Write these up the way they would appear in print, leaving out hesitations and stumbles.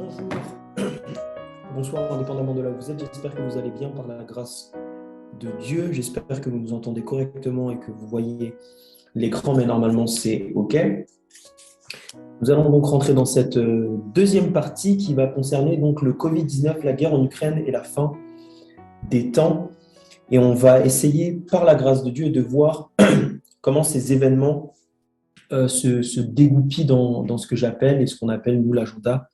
Bonjour, bonsoir, indépendamment de là où vous êtes. J'espère que vous allez bien par la grâce de Dieu. J'espère que vous nous entendez correctement et que vous voyez l'écran, mais normalement c'est OK. Nous allons donc rentrer dans cette deuxième partie qui va concerner donc le Covid-19, la guerre en Ukraine et la fin des temps. Et on va essayer par la grâce de Dieu de voir comment ces événements se dégoupillent dans ce que j'appelle et ce qu'on appelle, nous, l'agenda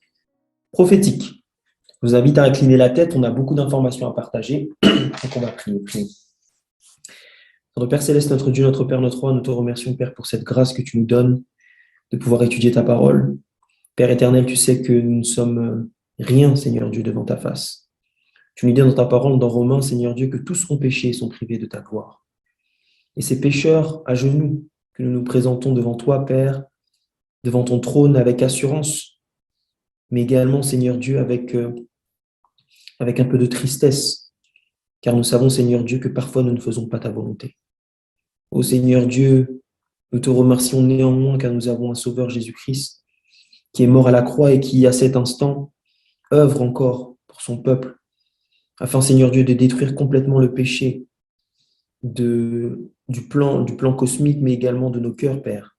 prophétique. Je vous invite à incliner la tête, on a beaucoup d'informations à partager, donc on va prier. Notre Père Céleste, notre Dieu, notre Père, notre Roi, nous te remercions, Père, pour cette grâce que tu nous donnes de pouvoir étudier ta parole. Père éternel, tu sais que nous ne sommes rien, Seigneur Dieu, devant ta face. Tu nous dis dans ta parole, dans Romains, Seigneur Dieu, que tous ont péché et sont privés de ta gloire. Et ces pécheurs à genoux que nous nous présentons devant toi, Père, devant ton trône avec assurance, mais également, Seigneur Dieu, avec un peu de tristesse, car nous savons, Seigneur Dieu, que parfois nous ne faisons pas ta volonté. Ô Seigneur Dieu, nous te remercions néanmoins car nous avons un Sauveur Jésus-Christ qui est mort à la croix et qui, à cet instant, œuvre encore pour son peuple, afin, Seigneur Dieu, de détruire complètement le péché du plan cosmique, mais également de nos cœurs, Père.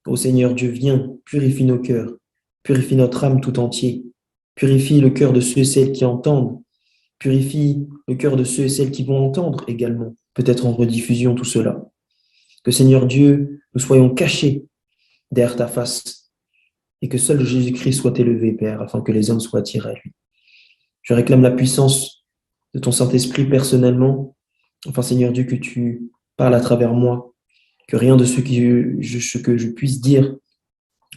Ô Seigneur Dieu, viens, purifie nos cœurs, purifie notre âme tout entier, purifie le cœur de ceux et celles qui entendent, purifie le cœur de ceux et celles qui vont entendre également, peut-être en rediffusion tout cela. Que Seigneur Dieu, nous soyons cachés derrière ta face et que seul Jésus-Christ soit élevé, Père, afin que les hommes soient attirés à lui. Je réclame la puissance de ton Saint-Esprit personnellement, enfin Seigneur Dieu, que tu parles à travers moi, que rien de ce que je puisse dire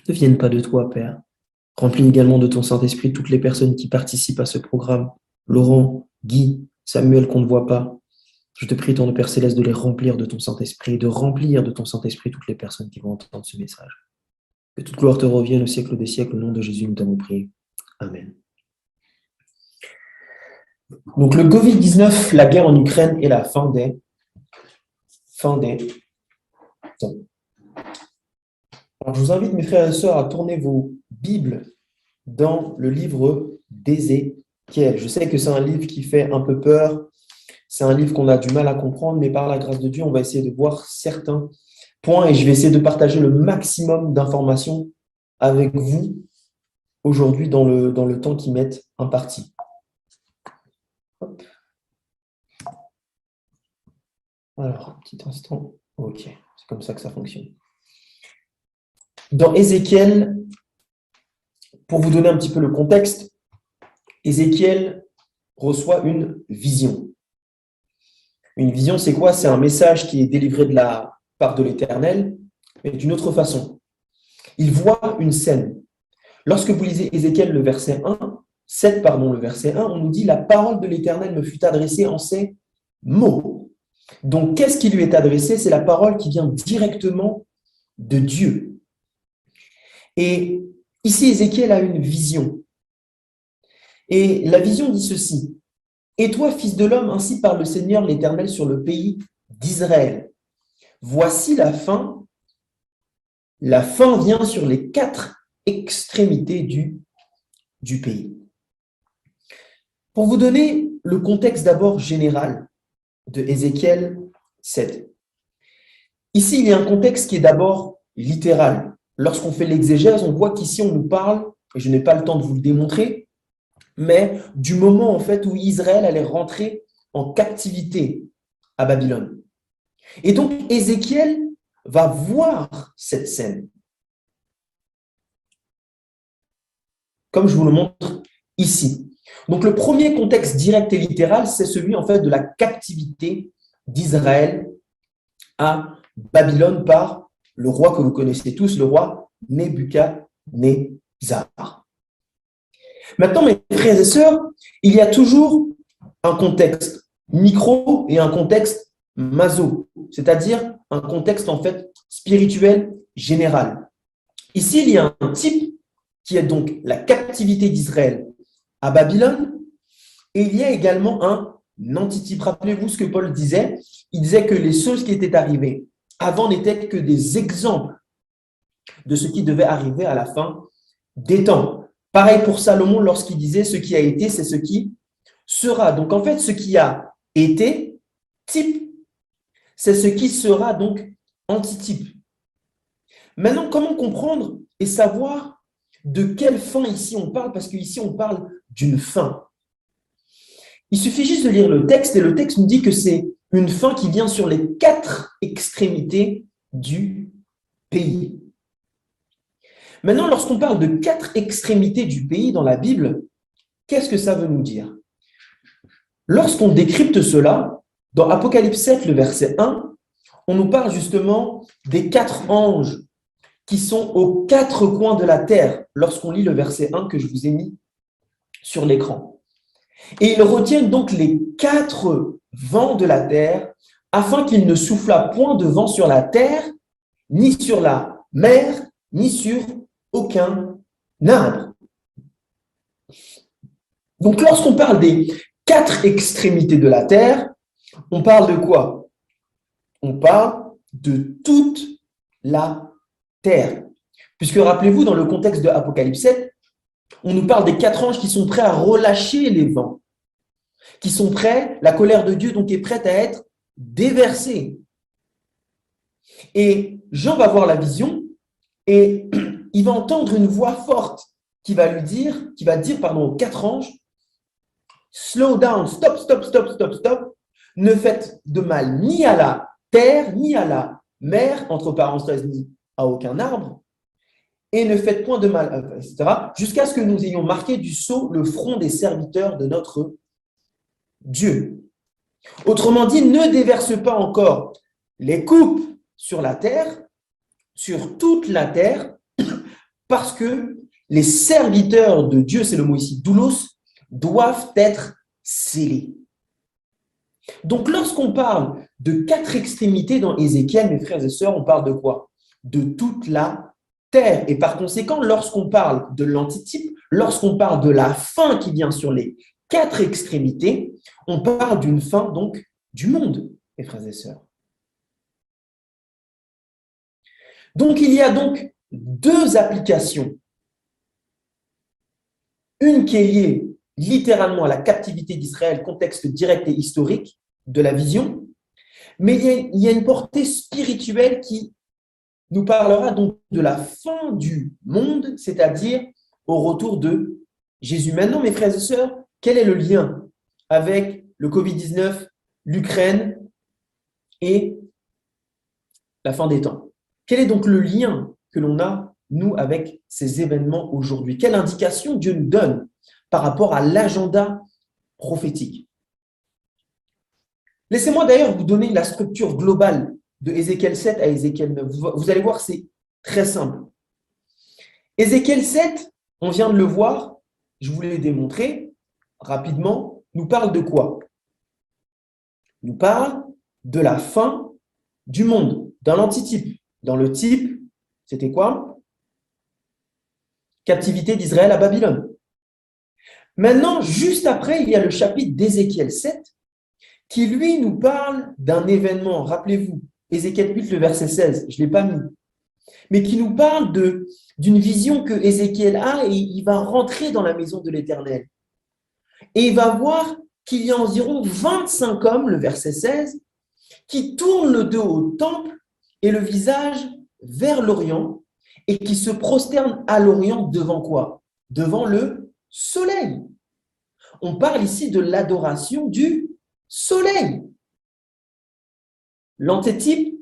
ne vienne pas de toi, Père. Remplis également de ton Saint-Esprit toutes les personnes qui participent à ce programme, Laurent, Guy, Samuel qu'on ne voit pas. Je te prie, ton Père Céleste, de les remplir de ton Saint-Esprit, de remplir de ton Saint-Esprit toutes les personnes qui vont entendre ce message. Que toute gloire te revienne au siècle des siècles, au nom de Jésus, nous t'avons prié. Amen. Donc le Covid-19, la guerre en Ukraine et la fin des temps. Alors, je vous invite, mes frères et sœurs, à tourner vos Bibles dans le livre d'Ézéchiel. Je sais que c'est un livre qui fait un peu peur, c'est un livre qu'on a du mal à comprendre, mais par la grâce de Dieu, on va essayer de voir certains points et je vais essayer de partager le maximum d'informations avec vous aujourd'hui dans le temps qui m'est imparti. Hop. Alors, un petit instant. OK, c'est comme ça que ça fonctionne. Dans Ézéchiel, pour vous donner un petit peu le contexte, Ézéchiel reçoit une vision. Une vision, c'est quoi? C'est un message qui est délivré de la part de l'Éternel, mais d'une autre façon. Il voit une scène. Lorsque vous lisez Ézéchiel, le verset 7, le verset 1, on nous dit « La parole de l'Éternel me fut adressée en ces mots ». Donc, qu'est-ce qui lui est adressé? C'est la parole qui vient directement de Dieu. Et ici, Ézéchiel a une vision. Et la vision dit ceci. « Et toi, fils de l'homme, ainsi parle le Seigneur l'Éternel sur le pays d'Israël. Voici la fin. La fin vient sur les 4 extrémités du pays. » Pour vous donner le contexte d'abord général de Ézéchiel 7. Ici, il y a un contexte qui est d'abord littéral. Lorsqu'on fait l'exégèse, on voit qu'ici, on nous parle, et je n'ai pas le temps de vous le démontrer, mais du moment en fait où Israël allait rentrer en captivité à Babylone. Et donc, Ézéchiel va voir cette scène. Comme je vous le montre ici. Donc, le premier contexte direct et littéral, c'est celui en fait de la captivité d'Israël à Babylone par le roi que vous connaissez tous, le roi Nebuchadnezzar. Maintenant, mes frères et sœurs, il y a toujours un contexte micro et un contexte maso, c'est-à-dire un contexte en fait spirituel général. Ici, il y a un type qui est donc la captivité d'Israël à Babylone, et il y a également un antitype. Rappelez-vous ce que Paul disait. Il disait que les choses qui étaient arrivées avant n'étaient que des exemples de ce qui devait arriver à la fin des temps. Pareil pour Salomon lorsqu'il disait ce qui a été, c'est ce qui sera. Donc en fait, ce qui a été, type, c'est ce qui sera, donc antitype. Maintenant, comment comprendre et savoir de quelle fin ici on parle? Parce qu'ici, on parle d'une fin. Il suffit juste de lire le texte et le texte nous dit que c'est une fin qui vient sur les 4 extrémités du pays. Maintenant, lorsqu'on parle de 4 extrémités du pays dans la Bible, qu'est-ce que ça veut nous dire? Lorsqu'on décrypte cela, dans Apocalypse 7, le verset 1, on nous parle justement des 4 anges qui sont aux 4 coins de la terre, lorsqu'on lit le verset 1 que je vous ai mis sur l'écran. Et ils retiennent donc les 4 vents de la terre, afin qu'il ne soufflât point de vent sur la terre, ni sur la mer, ni sur aucun arbre. Donc, lorsqu'on parle des 4 extrémités de la terre, on parle de quoi? On parle de toute la terre. Puisque rappelez-vous, dans le contexte de Apocalypse 7, on nous parle des 4 anges qui sont prêts à relâcher les vents, qui sont prêts, la colère de Dieu donc est prête à être déversée. Et Jean va voir la vision et il va entendre une voix forte qui va dire aux 4 anges, slow down, stop, stop, stop, stop, stop, ne faites de mal ni à la terre, ni à la mer, entre parenthèses, ni à aucun arbre, et ne faites point de mal, etc., jusqu'à ce que nous ayons marqué du sceau le front des serviteurs de notre Dieu. Autrement dit, ne déverse pas encore les coupes sur la terre, sur toute la terre, parce que les serviteurs de Dieu, c'est le mot ici, doulos, doivent être scellés. Donc, lorsqu'on parle de 4 extrémités dans Ézéchiel, mes frères et sœurs, on parle de quoi? De toute la terre. Et par conséquent, lorsqu'on parle de l'antitype, lorsqu'on parle de la fin qui vient sur les 4 extrémités, on parle d'une fin donc du monde, mes frères et sœurs. Donc, il y a donc 2 applications. Une qui est liée littéralement à la captivité d'Israël, contexte direct et historique de la vision, mais il y a une portée spirituelle qui nous parlera donc de la fin du monde, c'est-à-dire au retour de Jésus. Maintenant, mes frères et sœurs, quel est le lien avec le Covid-19, l'Ukraine et la fin des temps? Quel est donc le lien que l'on a, nous, avec ces événements aujourd'hui? Quelle indication Dieu nous donne par rapport à l'agenda prophétique? Laissez-moi d'ailleurs vous donner la structure globale de Ézéchiel 7 à Ézéchiel 9. Vous allez voir, c'est très simple. Ézéchiel 7, on vient de le voir, je vous l'ai démontré rapidement, nous parle de quoi? Nous parle de la fin du monde, dans l'antitype. Dans le type, c'était quoi? Captivité d'Israël à Babylone. Maintenant, juste après, il y a le chapitre d'Ézéchiel 7 qui, lui, nous parle d'un événement. Rappelez-vous, Ézéchiel 8, le verset 16, je ne l'ai pas mis, mais qui nous parle d'une vision que Ézéchiel a et il va rentrer dans la maison de l'Éternel. Et il va voir qu'il y a environ 25 hommes, le verset 16, qui tournent le dos au temple et le visage vers l'Orient et qui se prosternent à l'Orient devant quoi? Devant le soleil. On parle ici de l'adoration du soleil. L'antitype,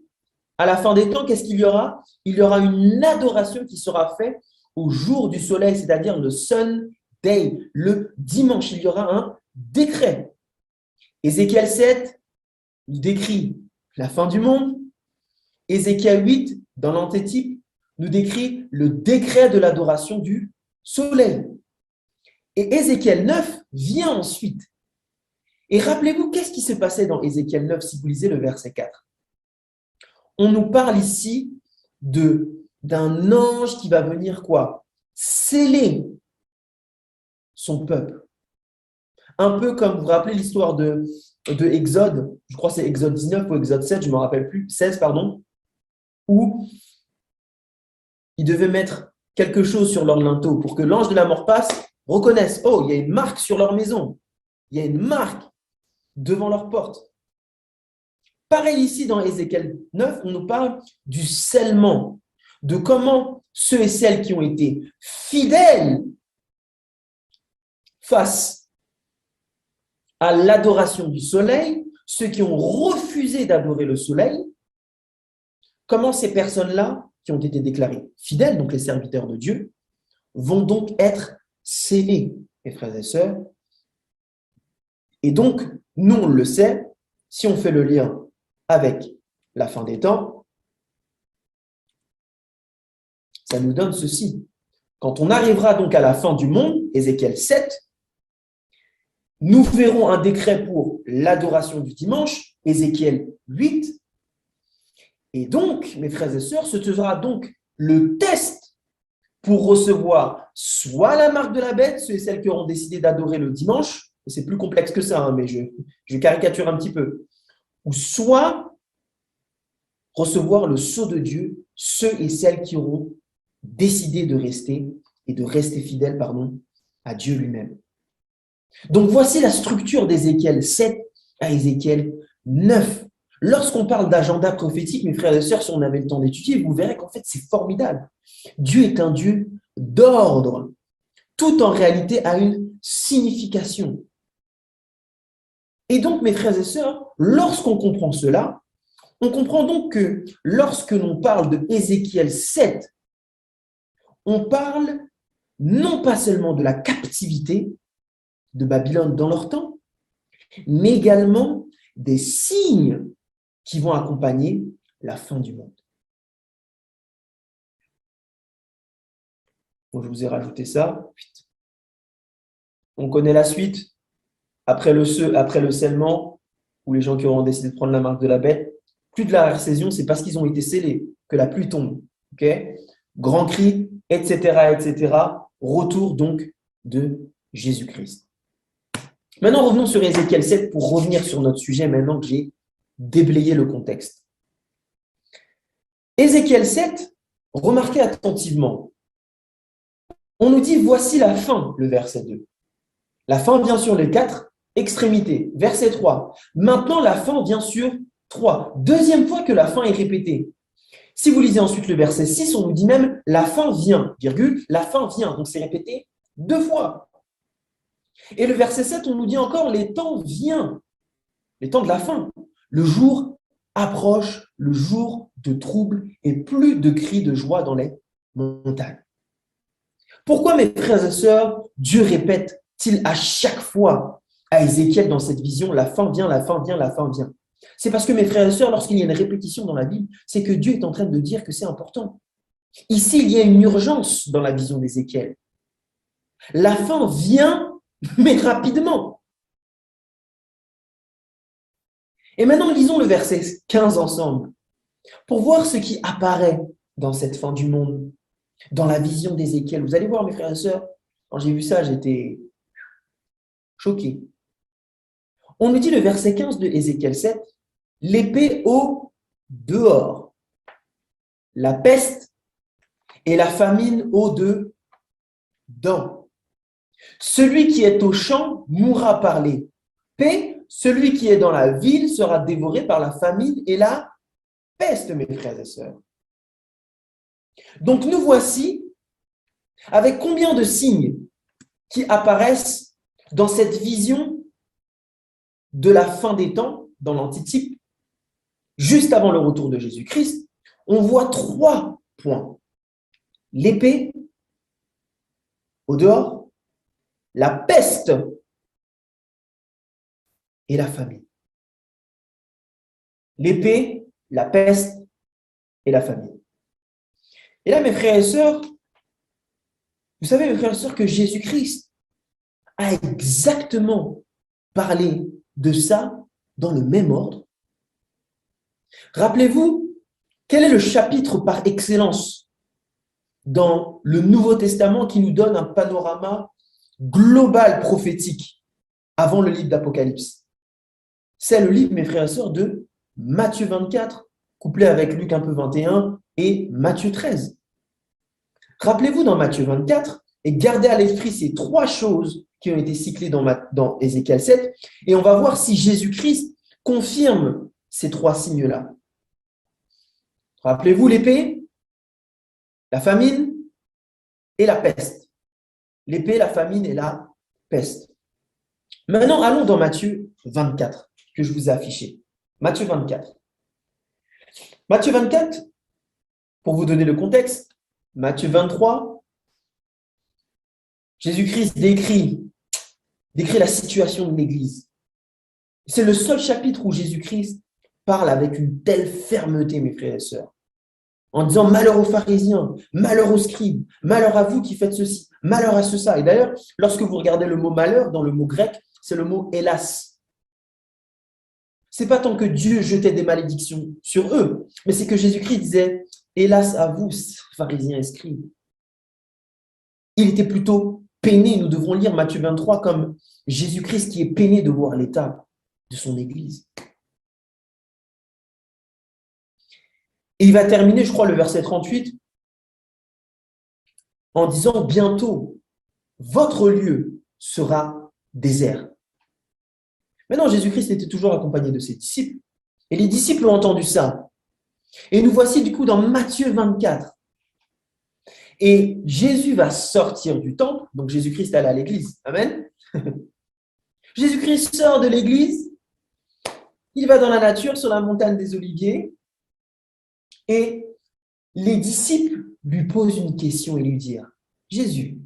à la fin des temps, qu'est-ce qu'il y aura? Il y aura une adoration qui sera faite au jour du soleil, c'est-à-dire le Sunday, le dimanche. Il y aura un décret. Ézéchiel 7 nous décrit la fin du monde. Ézéchiel 8, dans l'antitype, nous décrit le décret de l'adoration du soleil. Et Ézéchiel 9 vient ensuite. Et rappelez-vous, qu'est-ce qui se passait dans Ézéchiel 9 si vous lisez le verset 4? On nous parle ici d'un ange qui va venir quoi? Sceller son peuple. Un peu comme, vous vous rappelez l'histoire de Exode, je crois que c'est Exode 19 ou Exode 7, je ne me rappelle plus, 16, pardon, où il devait mettre quelque chose sur leur linteau pour que l'ange de la mort passe, reconnaissent, oh, il y a une marque sur leur maison, il y a une marque devant leur porte. Pareil ici dans Ézéchiel 9, on nous parle du scellement, de comment ceux et celles qui ont été fidèles face à l'adoration du soleil, ceux qui ont refusé d'adorer le soleil, comment ces personnes-là, qui ont été déclarées fidèles, donc les serviteurs de Dieu, vont donc être scellés, mes frères et sœurs. Et donc, nous, on le sait, si on fait le lien avec la fin des temps, ça nous donne ceci. Quand on arrivera donc à la fin du monde, Ézéchiel 7, nous verrons un décret pour l'adoration du dimanche, Ézéchiel 8. Et donc, mes frères et sœurs, ce sera donc le test pour recevoir soit la marque de la bête, ceux et celles qui auront décidé d'adorer le dimanche, c'est plus complexe que ça, hein, mais je caricature un petit peu, ou soit recevoir le sceau de Dieu, ceux et celles qui auront décidé de rester et de rester fidèles, à Dieu lui-même. Donc, voici la structure d'Ézéchiel 7 à Ézéchiel 9. Lorsqu'on parle d'agenda prophétique, mes frères et sœurs, si on avait le temps d'étudier, vous verrez qu'en fait, c'est formidable. Dieu est un Dieu d'ordre. Tout en réalité a une signification. Et donc, mes frères et sœurs, lorsqu'on comprend cela, on comprend donc que lorsque l'on parle de Ézéchiel 7, on parle non pas seulement de la captivité de Babylone dans leur temps, mais également des signes qui vont accompagner la fin du monde. Donc, je vous ai rajouté ça. On connaît la suite. Après le scellement, ou les gens qui auront décidé de prendre la marque de la bête, plus de la saison, c'est parce qu'ils ont été scellés que la pluie tombe. Okay, grand cri, etc., etc. Retour donc de Jésus-Christ. Maintenant, revenons sur Ézéchiel 7 pour revenir sur notre sujet maintenant que j'ai déblayé le contexte. Ézéchiel 7, remarquez attentivement. On nous dit, voici la fin, le verset 2. La fin vient sur les 4 extrémités. Verset 3. Maintenant, la fin vient sur 3. Deuxième fois que la fin est répétée. Si vous lisez ensuite le verset 6, on nous dit même, la fin vient, virgule, la fin vient. Donc, c'est répété 2 fois. Et le verset 7, on nous dit encore, les temps viennent, les temps de la fin. Le jour approche, le jour de trouble et plus de cris de joie dans les montagnes. Pourquoi, mes frères et sœurs, Dieu répète-t-il à chaque fois à Ézéchiel dans cette vision, la fin vient, la fin vient, la fin vient? C'est parce que, mes frères et sœurs, lorsqu'il y a une répétition dans la Bible, c'est que Dieu est en train de dire que c'est important. Ici, il y a une urgence dans la vision d'Ézéchiel. La fin vient, mais rapidement. Et maintenant, lisons le verset 15 ensemble pour voir ce qui apparaît dans cette fin du monde, dans la vision d'Ézéchiel. Vous allez voir, mes frères et sœurs, quand j'ai vu ça, j'étais choqué. On nous dit le verset 15 de Ézéchiel 7, l'épée au dehors, la peste et la famine au dedans. Celui qui est au champ mourra par l'épée, celui qui est dans la ville sera dévoré par la famine et la peste, mes frères et sœurs. Donc nous voici avec combien de signes qui apparaissent dans cette vision de la fin des temps, dans l'antitype, juste avant le retour de Jésus-Christ. On voit 3 points. L'épée au dehors, la peste et la famine. L'épée, la peste et la famine. Et là, mes frères et sœurs, vous savez, mes frères et sœurs, que Jésus-Christ a exactement parlé de ça dans le même ordre. Rappelez-vous, quel est le chapitre par excellence dans le Nouveau Testament qui nous donne un panorama global prophétique avant le livre d'Apocalypse? C'est le livre, mes frères et sœurs, de Matthieu 24, couplé avec Luc un peu 21 et Matthieu 13. Rappelez-vous dans Matthieu 24 et gardez à l'esprit ces trois choses qui ont été cyclées dans Ézéchiel 7 et on va voir si Jésus-Christ confirme ces trois signes-là. Rappelez-vous l'épée, la famine et la peste. L'épée, la famine et la peste. Maintenant, allons dans Matthieu 24 que je vous ai affiché. Matthieu 24. Matthieu 24, pour vous donner le contexte, Matthieu 23, Jésus-Christ décrit la situation de l'Église. C'est le seul chapitre où Jésus-Christ parle avec une telle fermeté, mes frères et sœurs, en disant malheur aux pharisiens, malheur aux scribes, malheur à vous qui faites ceci, malheur à ceux-là. Et d'ailleurs, lorsque vous regardez le mot malheur dans le mot grec, c'est le mot hélas. C'est pas tant que Dieu jetait des malédictions sur eux, mais c'est que Jésus-Christ disait hélas à vous, pharisiens et scribes. Il était plutôt peiné. Nous devrons lire Matthieu 23 comme Jésus-Christ qui est peiné de voir l'état de son Église. Et il va terminer, je crois, le verset 38 en disant bientôt, votre lieu sera désert. Maintenant, Jésus-Christ était toujours accompagné de ses disciples et les disciples ont entendu ça. Et nous voici du coup dans Matthieu 24. Et Jésus va sortir du temple, donc Jésus-Christ allait à l'église. Amen. Jésus-Christ sort de l'église, il va dans la nature, sur la montagne des Oliviers, et les disciples lui posent une question et lui disent « Jésus,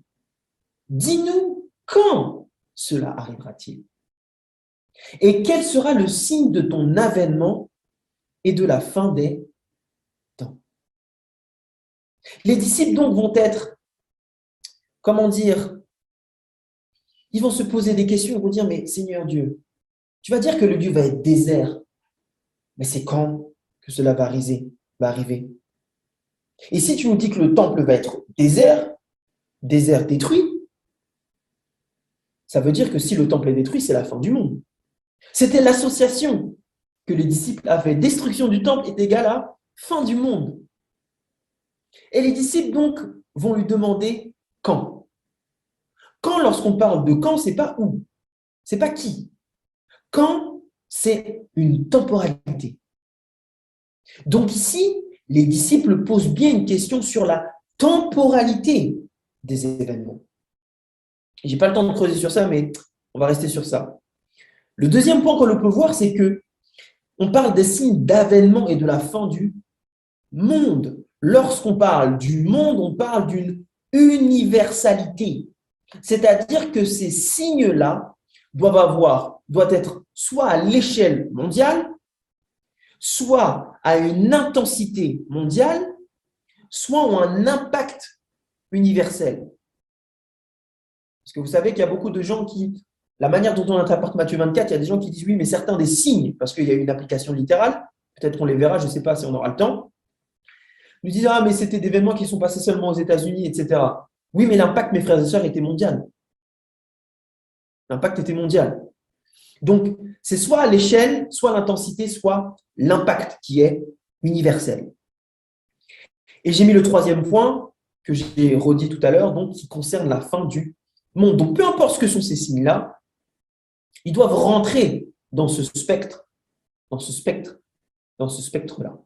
dis-nous quand cela arrivera-t-il? Et quel sera le signe de ton avènement et de la fin des temps ?» Les disciples donc vont être, comment dire, ils vont se poser des questions, ils vont dire « Mais Seigneur Dieu, tu vas dire que le lieu va être désert, mais c'est quand que cela va arriver? Et si tu nous dis que le temple va être désert détruit, ça veut dire que si le temple est détruit, c'est la fin du monde. » C'était l'association que les disciples avaient. Destruction du temple est égale à fin du monde. Et les disciples donc vont lui demander quand. Quand, lorsqu'on parle de quand, c'est pas où, c'est pas qui. Quand, c'est une temporalité. Donc ici, les disciples posent bien une question sur la temporalité des événements. Je n'ai pas le temps de creuser sur ça, mais on va rester sur ça. Le deuxième point qu'on peut voir, c'est que on parle des signes d'avènement et de la fin du monde. Lorsqu'on parle du monde, on parle d'une universalité. C'est-à-dire que ces signes-là doivent être soit à l'échelle mondiale, soit à une intensité mondiale, soit ont un impact universel. Parce que vous savez qu'il y a beaucoup de gens qui, la manière dont on interprète Matthieu 24, il y a des gens qui disent oui, mais certains des signes, parce qu'il y a une application littérale, peut-être qu'on les verra, je ne sais pas si on aura le temps, nous disent ah, mais c'était des événements qui sont passés seulement aux États-Unis, etc. Oui, mais l'impact, mes frères et sœurs, était mondial. L'impact était mondial. Donc, c'est soit à l'échelle, soit l'intensité, soit l'impact qui est universel. Et j'ai mis le troisième point que j'ai redit tout à l'heure, donc qui concerne la fin du monde. Donc, peu importe ce que sont ces signes-là, ils doivent rentrer dans ce spectre, dans ce spectre-là.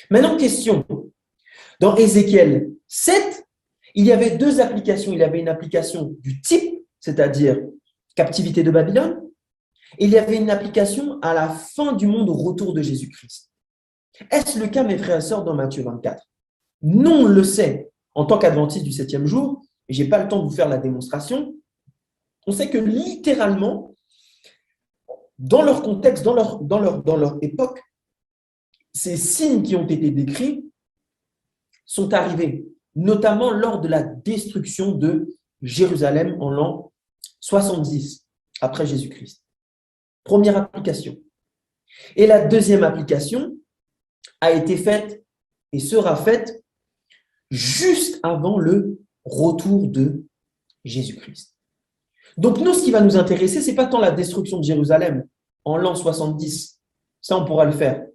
Maintenant, question. Dans Ézéchiel 7, il y avait deux applications. Il y avait une application du type, c'est-à-dire captivité de Babylone, et il y avait une application à la fin du monde au retour de Jésus-Christ. Est-ce le cas, mes frères et sœurs, dans Matthieu 24? Non, on le sait. En tant qu'adventiste du 7e jour, et je n'ai pas le temps de vous faire la démonstration, on sait que littéralement, dans leur contexte, dans leur époque, ces signes qui ont été décrits sont arrivés, notamment lors de la destruction de Jérusalem en l'an 70 après Jésus-Christ. Première application. Et la deuxième application a été faite et sera faite juste avant le retour de Jésus-Christ. Donc nous, ce qui va nous intéresser, ce n'est pas tant la destruction de Jérusalem en l'an 70, ça on pourra le faire.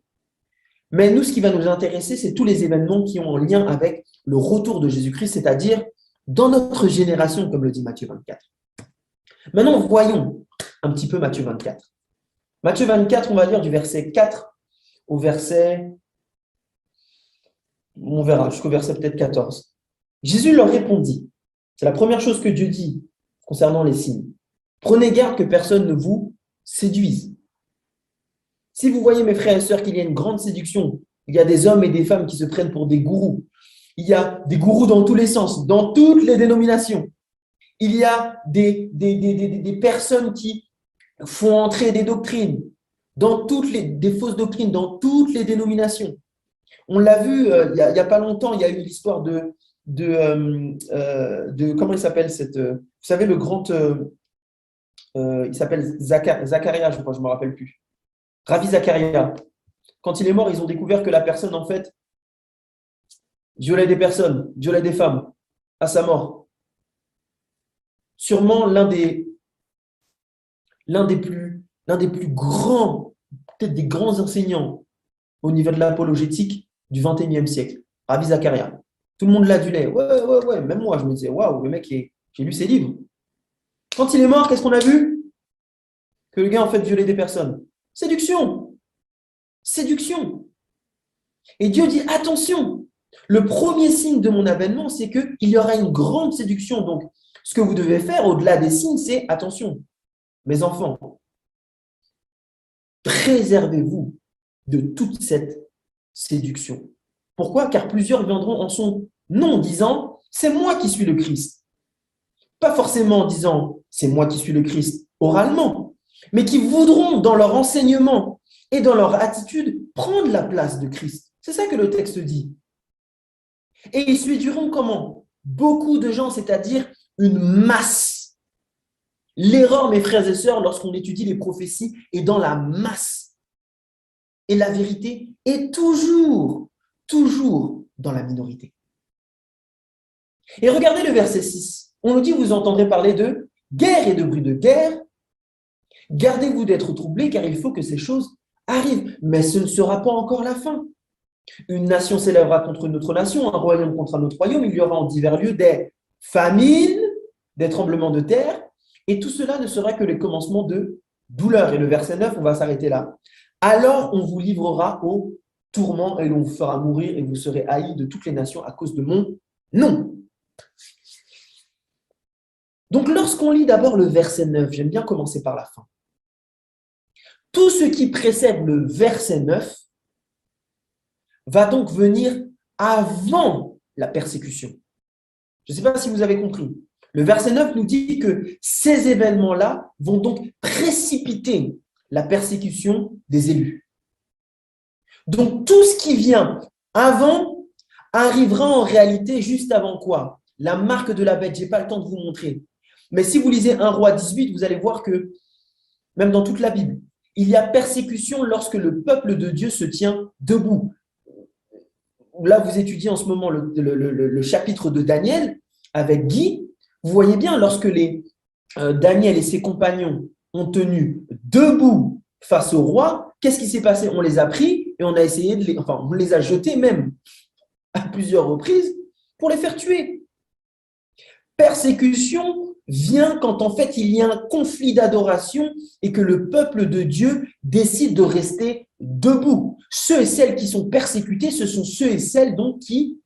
Mais nous, ce qui va nous intéresser, c'est tous les événements qui ont un lien avec le retour de Jésus-Christ, c'est-à-dire dans notre génération, comme le dit Matthieu 24. Maintenant, voyons un petit peu Matthieu 24. Matthieu 24, on va lire du verset 4 au verset, on verra, jusqu'au verset peut-être 14. Jésus leur répondit, c'est la première chose que Dieu dit concernant les signes. Prenez garde que personne ne vous séduise. Si vous voyez, mes frères et sœurs, qu'il y a une grande séduction, il y a des hommes et des femmes qui se prennent pour des gourous. Il y a des gourous dans tous les sens, dans toutes les dénominations. Il y a des personnes qui font entrer des doctrines, des fausses doctrines, dans toutes les dénominations. On l'a vu il n'y a pas longtemps, il y a eu l'histoire de comment il s'appelle vous savez, le grand, il s'appelle Zacharia, je crois, je ne me rappelle plus. Ravi Zacharia. Quand il est mort, ils ont découvert que la personne, en fait, violait des personnes, violait des femmes à sa mort. Sûrement l'un des plus grands, peut-être des grands enseignants au niveau de l'apologétique du XXIe siècle, Ravi Zacharia. Tout le monde l'adulait. Ouais. Même moi, je me disais, waouh, le mec, j'ai lu ses livres. Quand il est mort, qu'est-ce qu'on a vu? Que le gars, en fait, violait des personnes. Séduction. Séduction. Et Dieu dit, attention, le premier signe de mon avènement, c'est qu'il y aura une grande séduction. Donc, ce que vous devez faire, au-delà des signes, c'est, attention, mes enfants, préservez-vous de toute cette séduction. Pourquoi? Car plusieurs viendront en son nom, disant, c'est moi qui suis le Christ. Pas forcément en disant, c'est moi qui suis le Christ oralement, mais qui voudront, dans leur enseignement et dans leur attitude, prendre la place de Christ. C'est ça que le texte dit. Et ils séduiront comment? Beaucoup de gens, c'est-à-dire une masse. L'erreur, mes frères et sœurs, lorsqu'on étudie les prophéties, est dans la masse. Et la vérité est toujours dans la minorité. Et regardez le verset 6. On nous dit, vous entendrez parler de guerre et de bruit de guerre. Gardez-vous d'être troublés, car il faut que ces choses arrivent. Mais ce ne sera pas encore la fin. Une nation s'élèvera contre une autre nation, un royaume contre un autre royaume. Il y aura en divers lieux des famines, des tremblements de terre. Et tout cela ne sera que les commencements de douleur. Et le verset 9, on va s'arrêter là. Alors on vous livrera au tourment et l'on vous fera mourir et vous serez haïs de toutes les nations à cause de mon nom. Donc lorsqu'on lit d'abord le verset 9, j'aime bien commencer par la fin. Tout ce qui précède le verset 9 va donc venir avant la persécution. Je ne sais pas si vous avez compris. Le verset 9 nous dit que ces événements-là vont donc précipiter la persécution des élus. Donc, tout ce qui vient avant arrivera en réalité juste avant quoi? La marque de la bête. Je n'ai pas le temps de vous montrer. Mais si vous lisez 1 Roi 18, vous allez voir que, même dans toute la Bible, il y a persécution lorsque le peuple de Dieu se tient debout. Là, vous étudiez en ce moment le chapitre de Daniel avec Guy. Vous voyez bien, lorsque Daniel et ses compagnons ont tenu debout face au roi, qu'est-ce qui s'est passé? On les a pris et on a essayé on les a jetés même à plusieurs reprises pour les faire tuer. Persécution vient quand en fait il y a un conflit d'adoration et que le peuple de Dieu décide de rester debout. Ceux et celles qui sont persécutés, ce sont ceux et celles donc qui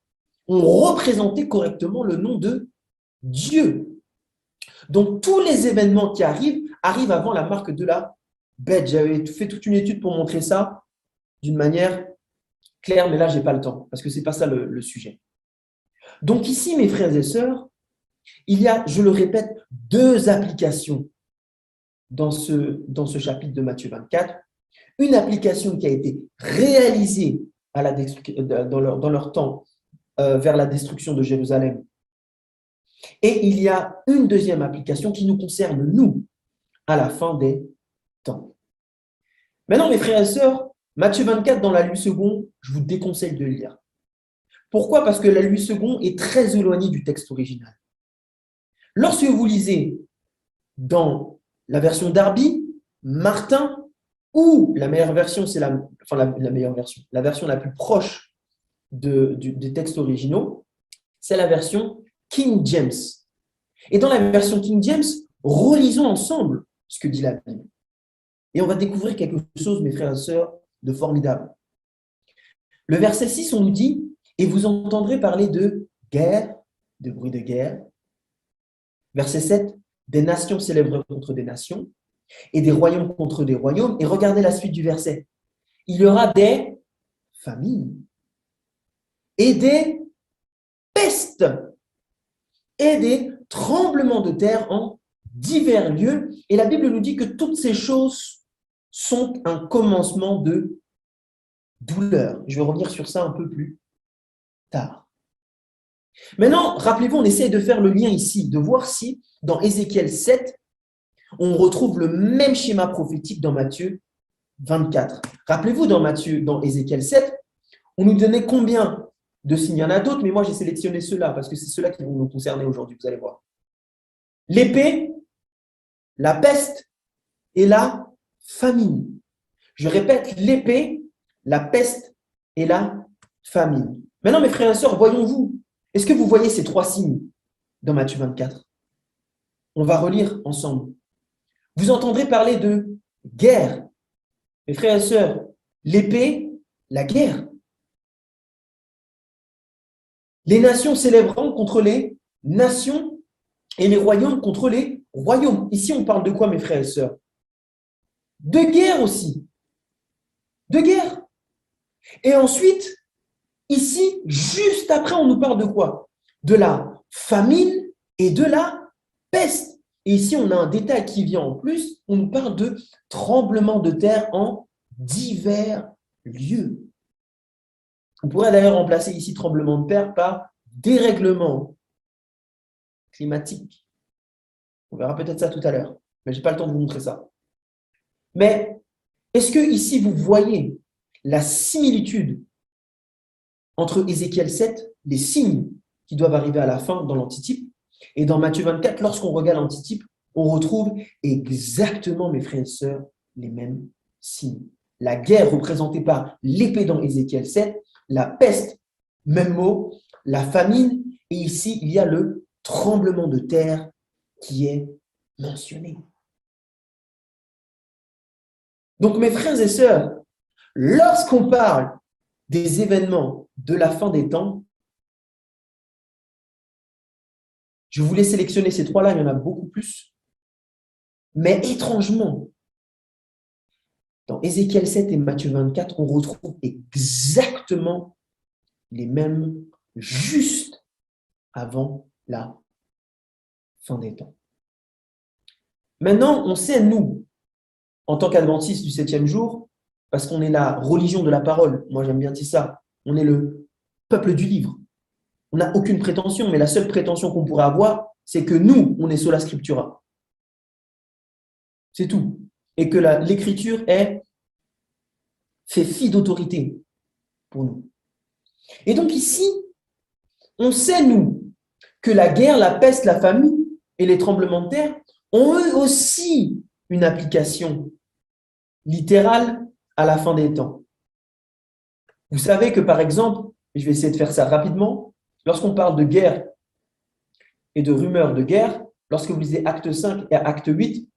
ont représenté correctement le nom de Dieu. Donc tous les événements qui arrivent avant la marque de la bête. J'avais fait toute une étude pour montrer ça d'une manière claire, mais là je n'ai pas le temps parce que ce n'est pas ça le sujet. Donc ici, mes frères et sœurs, il y a, je le répète, deux applications dans ce chapitre de Matthieu 24. Une application qui a été réalisée dans leur temps vers la destruction de Jérusalem. Et il y a une deuxième application qui nous concerne, nous, à la fin des temps. Maintenant, mes frères et sœurs, Matthieu 24, dans la Lue seconde, je vous déconseille de lire. Pourquoi? Parce que la Lue seconde est très éloignée du texte original. Lorsque vous lisez dans la version Darby, Martin ou la meilleure version, c'est la meilleure version, la version la plus proche des textes originaux, c'est la version King James. Et dans la version King James, relisons ensemble ce que dit la Bible. Et on va découvrir quelque chose, mes frères et sœurs, de formidable. Le verset 6, on nous dit « Et vous entendrez parler de guerre, de bruit de guerre. » Verset 7, « Des nations s'élèveront contre des nations, et des royaumes contre des royaumes. » Et regardez la suite du verset. « Il y aura des famines, et des pestes, et des tremblements de terre en divers lieux. » Et la Bible nous dit que toutes ces choses sont un commencement de douleur. Je vais revenir sur ça un peu plus tard. Maintenant, rappelez-vous, on essaie de faire le lien ici, de voir si dans Ézéchiel 7, on retrouve le même schéma prophétique dans Matthieu 24. Rappelez-vous, dans Ézéchiel 7, on nous donnait combien de signes? Il y en a d'autres, mais moi j'ai sélectionné ceux-là parce que c'est ceux-là qui vont nous concerner aujourd'hui, vous allez voir. L'épée, la peste et la famine. Je répète, l'épée, la peste et la famine. Maintenant, mes frères et sœurs, voyons-vous, est-ce que vous voyez ces trois signes dans Matthieu 24? On va relire ensemble. Vous entendrez parler de guerre. Mes frères et sœurs, l'épée, la guerre. Les nations s'élèveront contre les nations et les royaumes contre les royaumes. Ici, on parle de quoi, mes frères et sœurs? De guerre aussi. De guerre. Et ensuite, ici, juste après, on nous parle de quoi? De la famine et de la peste. Et ici, on a un détail qui vient en plus. On nous parle de tremblements de terre en divers lieux. On pourrait d'ailleurs remplacer ici tremblement de terre par dérèglement climatique. On verra peut-être ça tout à l'heure, mais je n'ai pas le temps de vous montrer ça. Mais est-ce que ici, vous voyez la similitude entre Ézéchiel 7, les signes qui doivent arriver à la fin dans l'antitype, et dans Matthieu 24, lorsqu'on regarde l'antitype, on retrouve exactement, mes frères et sœurs, les mêmes signes. La guerre représentée par l'épée dans Ézéchiel 7, la peste, même mot, la famine, et ici, il y a le tremblement de terre qui est mentionné. Donc, mes frères et sœurs, lorsqu'on parle des événements de la fin des temps, je voulais sélectionner ces trois-là, il y en a beaucoup plus. Mais étrangement, dans Ézéchiel 7 et Matthieu 24, on retrouve exactement les mêmes juste avant la fin des temps. Maintenant, on sait, nous, en tant qu'adventistes du 7e jour, parce qu'on est la religion de la parole, moi j'aime bien dire ça, on est le peuple du livre. On n'a aucune prétention, mais la seule prétention qu'on pourrait avoir, c'est que nous, on est sola scriptura. C'est tout. Et que l'écriture fait fi d'autorité pour nous. Et donc ici, on sait, nous, que la guerre, la peste, la famine et les tremblements de terre ont eux aussi une application littérale à la fin des temps. Vous savez que, par exemple, je vais essayer de faire ça rapidement, lorsqu'on parle de guerre et de rumeurs de guerre, lorsque vous lisez Acte 5 et Acte 8,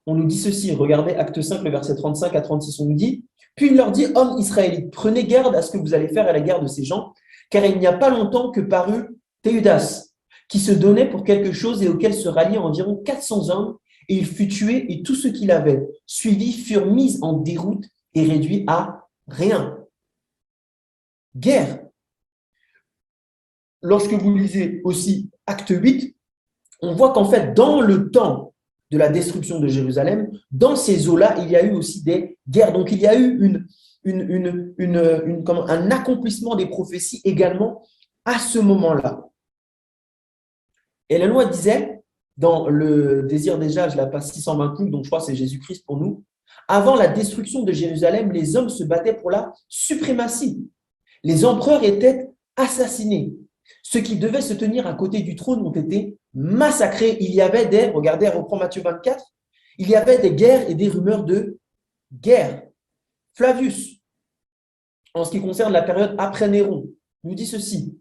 on nous dit ceci, regardez Acte 5, le verset 35 à 36, on nous dit « Puis il leur dit, hommes israélites, prenez garde à ce que vous allez faire à la guerre de ces gens, car il n'y a pas longtemps que parut Théudas, qui se donnait pour quelque chose et auquel se ralliaient environ 400 hommes, et il fut tué, et tous ceux qui l'avaient suivi furent mis en déroute et réduits à rien. » Guerre. Lorsque vous lisez aussi Acte 8, on voit qu'en fait, dans le temps de la destruction de Jérusalem, dans ces eaux-là, il y a eu aussi des guerres. Donc, il y a eu un accomplissement des prophéties également à ce moment-là. Et la loi disait, dans le désir déjà, je la passe 629, donc je crois que c'est Jésus-Christ pour nous, avant la destruction de Jérusalem, les hommes se battaient pour la suprématie. Les empereurs étaient assassinés. Ceux qui devaient se tenir à côté du trône ont été massacrés. Il y avait regardez, reprend Matthieu 24, il y avait des guerres et des rumeurs de guerre. Flavius, en ce qui concerne la période après Néron, nous dit ceci.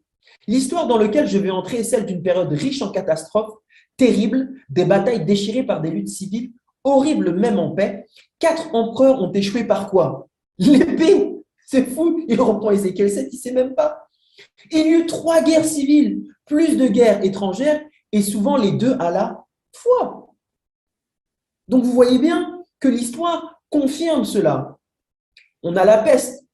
L'histoire dans laquelle je vais entrer est celle d'une période riche en catastrophes, terribles, des batailles déchirées par des luttes civiles, horribles même en paix. 4 empereurs ont échoué par quoi? L'épée. C'est fou. Il reprend Ézéchiel 7, il ne sait même pas. Il y a eu 3 guerres civiles, plus de guerres étrangères, et souvent les 2 à la fois. Donc vous voyez bien que l'histoire confirme cela. On a la peste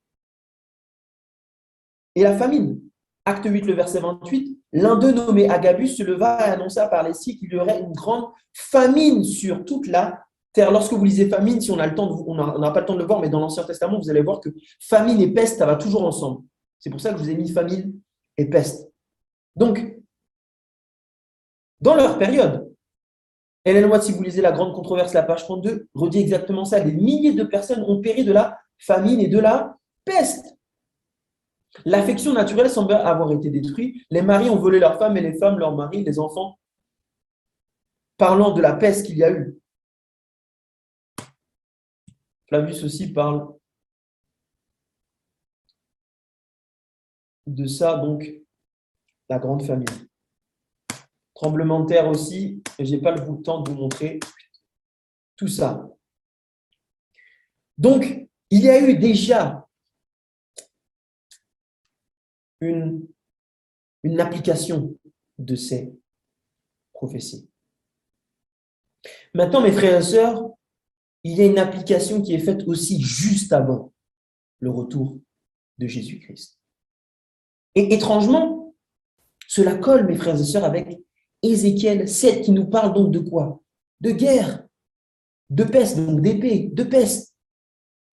et la famine. Acte 8, le verset 28, l'un d'eux nommé Agabus se leva et annonça par les signes qu'il y aurait une grande famine sur toute la terre. Lorsque vous lisez famine, si on a le temps, on n'a pas le temps de le voir, mais dans l'Ancien Testament, vous allez voir que famine et peste, ça va toujours ensemble. C'est pour ça que je vous ai mis famine et peste. Donc, dans leur période, Ellen White, si vous lisez la grande controverse, la page 32, redit exactement ça. Des milliers de personnes ont péri de la famine et de la peste. L'affection naturelle semble avoir été détruite. Les maris ont volé leurs femmes et les femmes leurs maris, les enfants. Parlant de la peste qu'il y a eu. Flavius aussi parle de ça, donc la grande famine. Tremblement de terre aussi, et je n'ai pas le temps de vous montrer tout ça. Donc, il y a eu déjà une application de ces prophéties. Maintenant, mes frères et sœurs, il y a une application qui est faite aussi juste avant le retour de Jésus-Christ. Et étrangement, cela colle, mes frères et sœurs, avec Ézéchiel 7 qui nous parle donc de quoi? De guerre, de peste, donc d'épée, de peste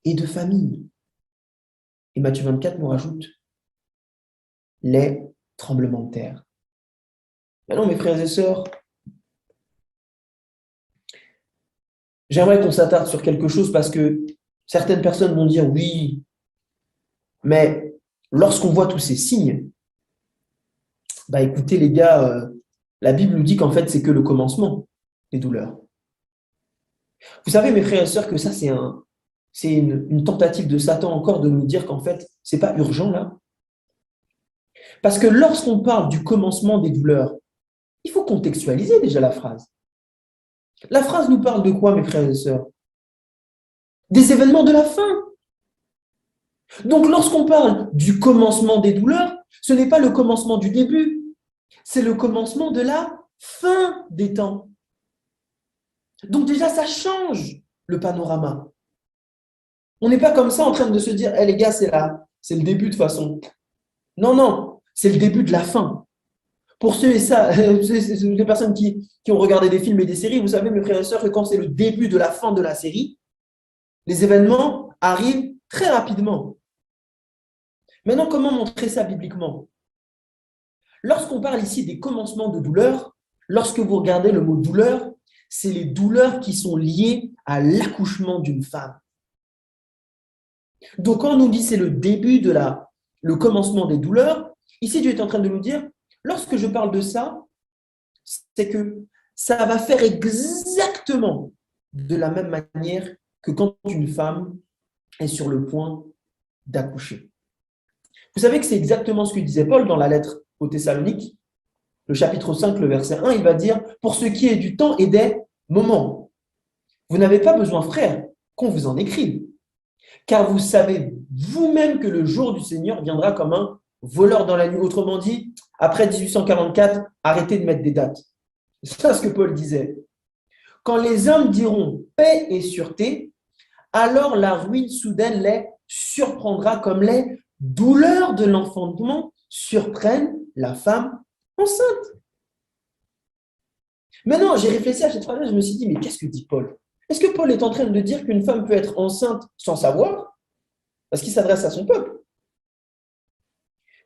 et de famine. Et Matthieu 24 nous rajoute les tremblements de terre. Maintenant, mes frères et sœurs, j'aimerais qu'on s'attarde sur quelque chose parce que certaines personnes vont dire oui, mais lorsqu'on voit tous ces signes, bah écoutez les gars, la Bible nous dit qu'en fait c'est que le commencement des douleurs. Vous savez mes frères et sœurs que ça c'est une tentative de Satan encore de nous dire qu'en fait c'est pas urgent là. Parce que lorsqu'on parle du commencement des douleurs, il faut contextualiser déjà la phrase. La phrase nous parle de quoi, mes frères et sœurs? Des événements de la fin. Donc, lorsqu'on parle du commencement des douleurs, ce n'est pas le commencement du début, c'est le commencement de la fin des temps. Donc, déjà, ça change le panorama. On n'est pas comme ça en train de se dire, hey, les gars, c'est le début de façon. Non, non, c'est le début de la fin. Pour ceux et ça, les personnes qui ont regardé des films et des séries, vous savez, mes frères et sœurs, que quand c'est le début de la fin de la série, les événements arrivent très rapidement. Maintenant, comment montrer ça bibliquement? Lorsqu'on parle ici des commencements de douleur, lorsque vous regardez le mot douleur, c'est les douleurs qui sont liées à l'accouchement d'une femme. Donc, quand on nous dit c'est le début de le commencement des douleurs, ici Dieu est en train de nous dire, lorsque je parle de ça, c'est que ça va faire exactement de la même manière que quand une femme est sur le point d'accoucher. Vous savez que c'est exactement ce que disait Paul dans la lettre aux Thessaloniques, le chapitre 5, le verset 1, il va dire « Pour ce qui est du temps et des moments, vous n'avez pas besoin, frères, qu'on vous en écrive, car vous savez vous-même que le jour du Seigneur viendra comme un voleur dans la nuit. » Autrement dit, après 1844, arrêtez de mettre des dates. C'est ça ce que Paul disait. Quand les hommes diront paix et sûreté, alors la ruine soudaine les surprendra comme les douleurs de l'enfantement surprennent la femme enceinte. Maintenant, j'ai réfléchi à cette phrase-là, je me suis dit, mais qu'est-ce que dit Paul? Est-ce que Paul est en train de dire qu'une femme peut être enceinte sans savoir? Parce qu'il s'adresse à son peuple.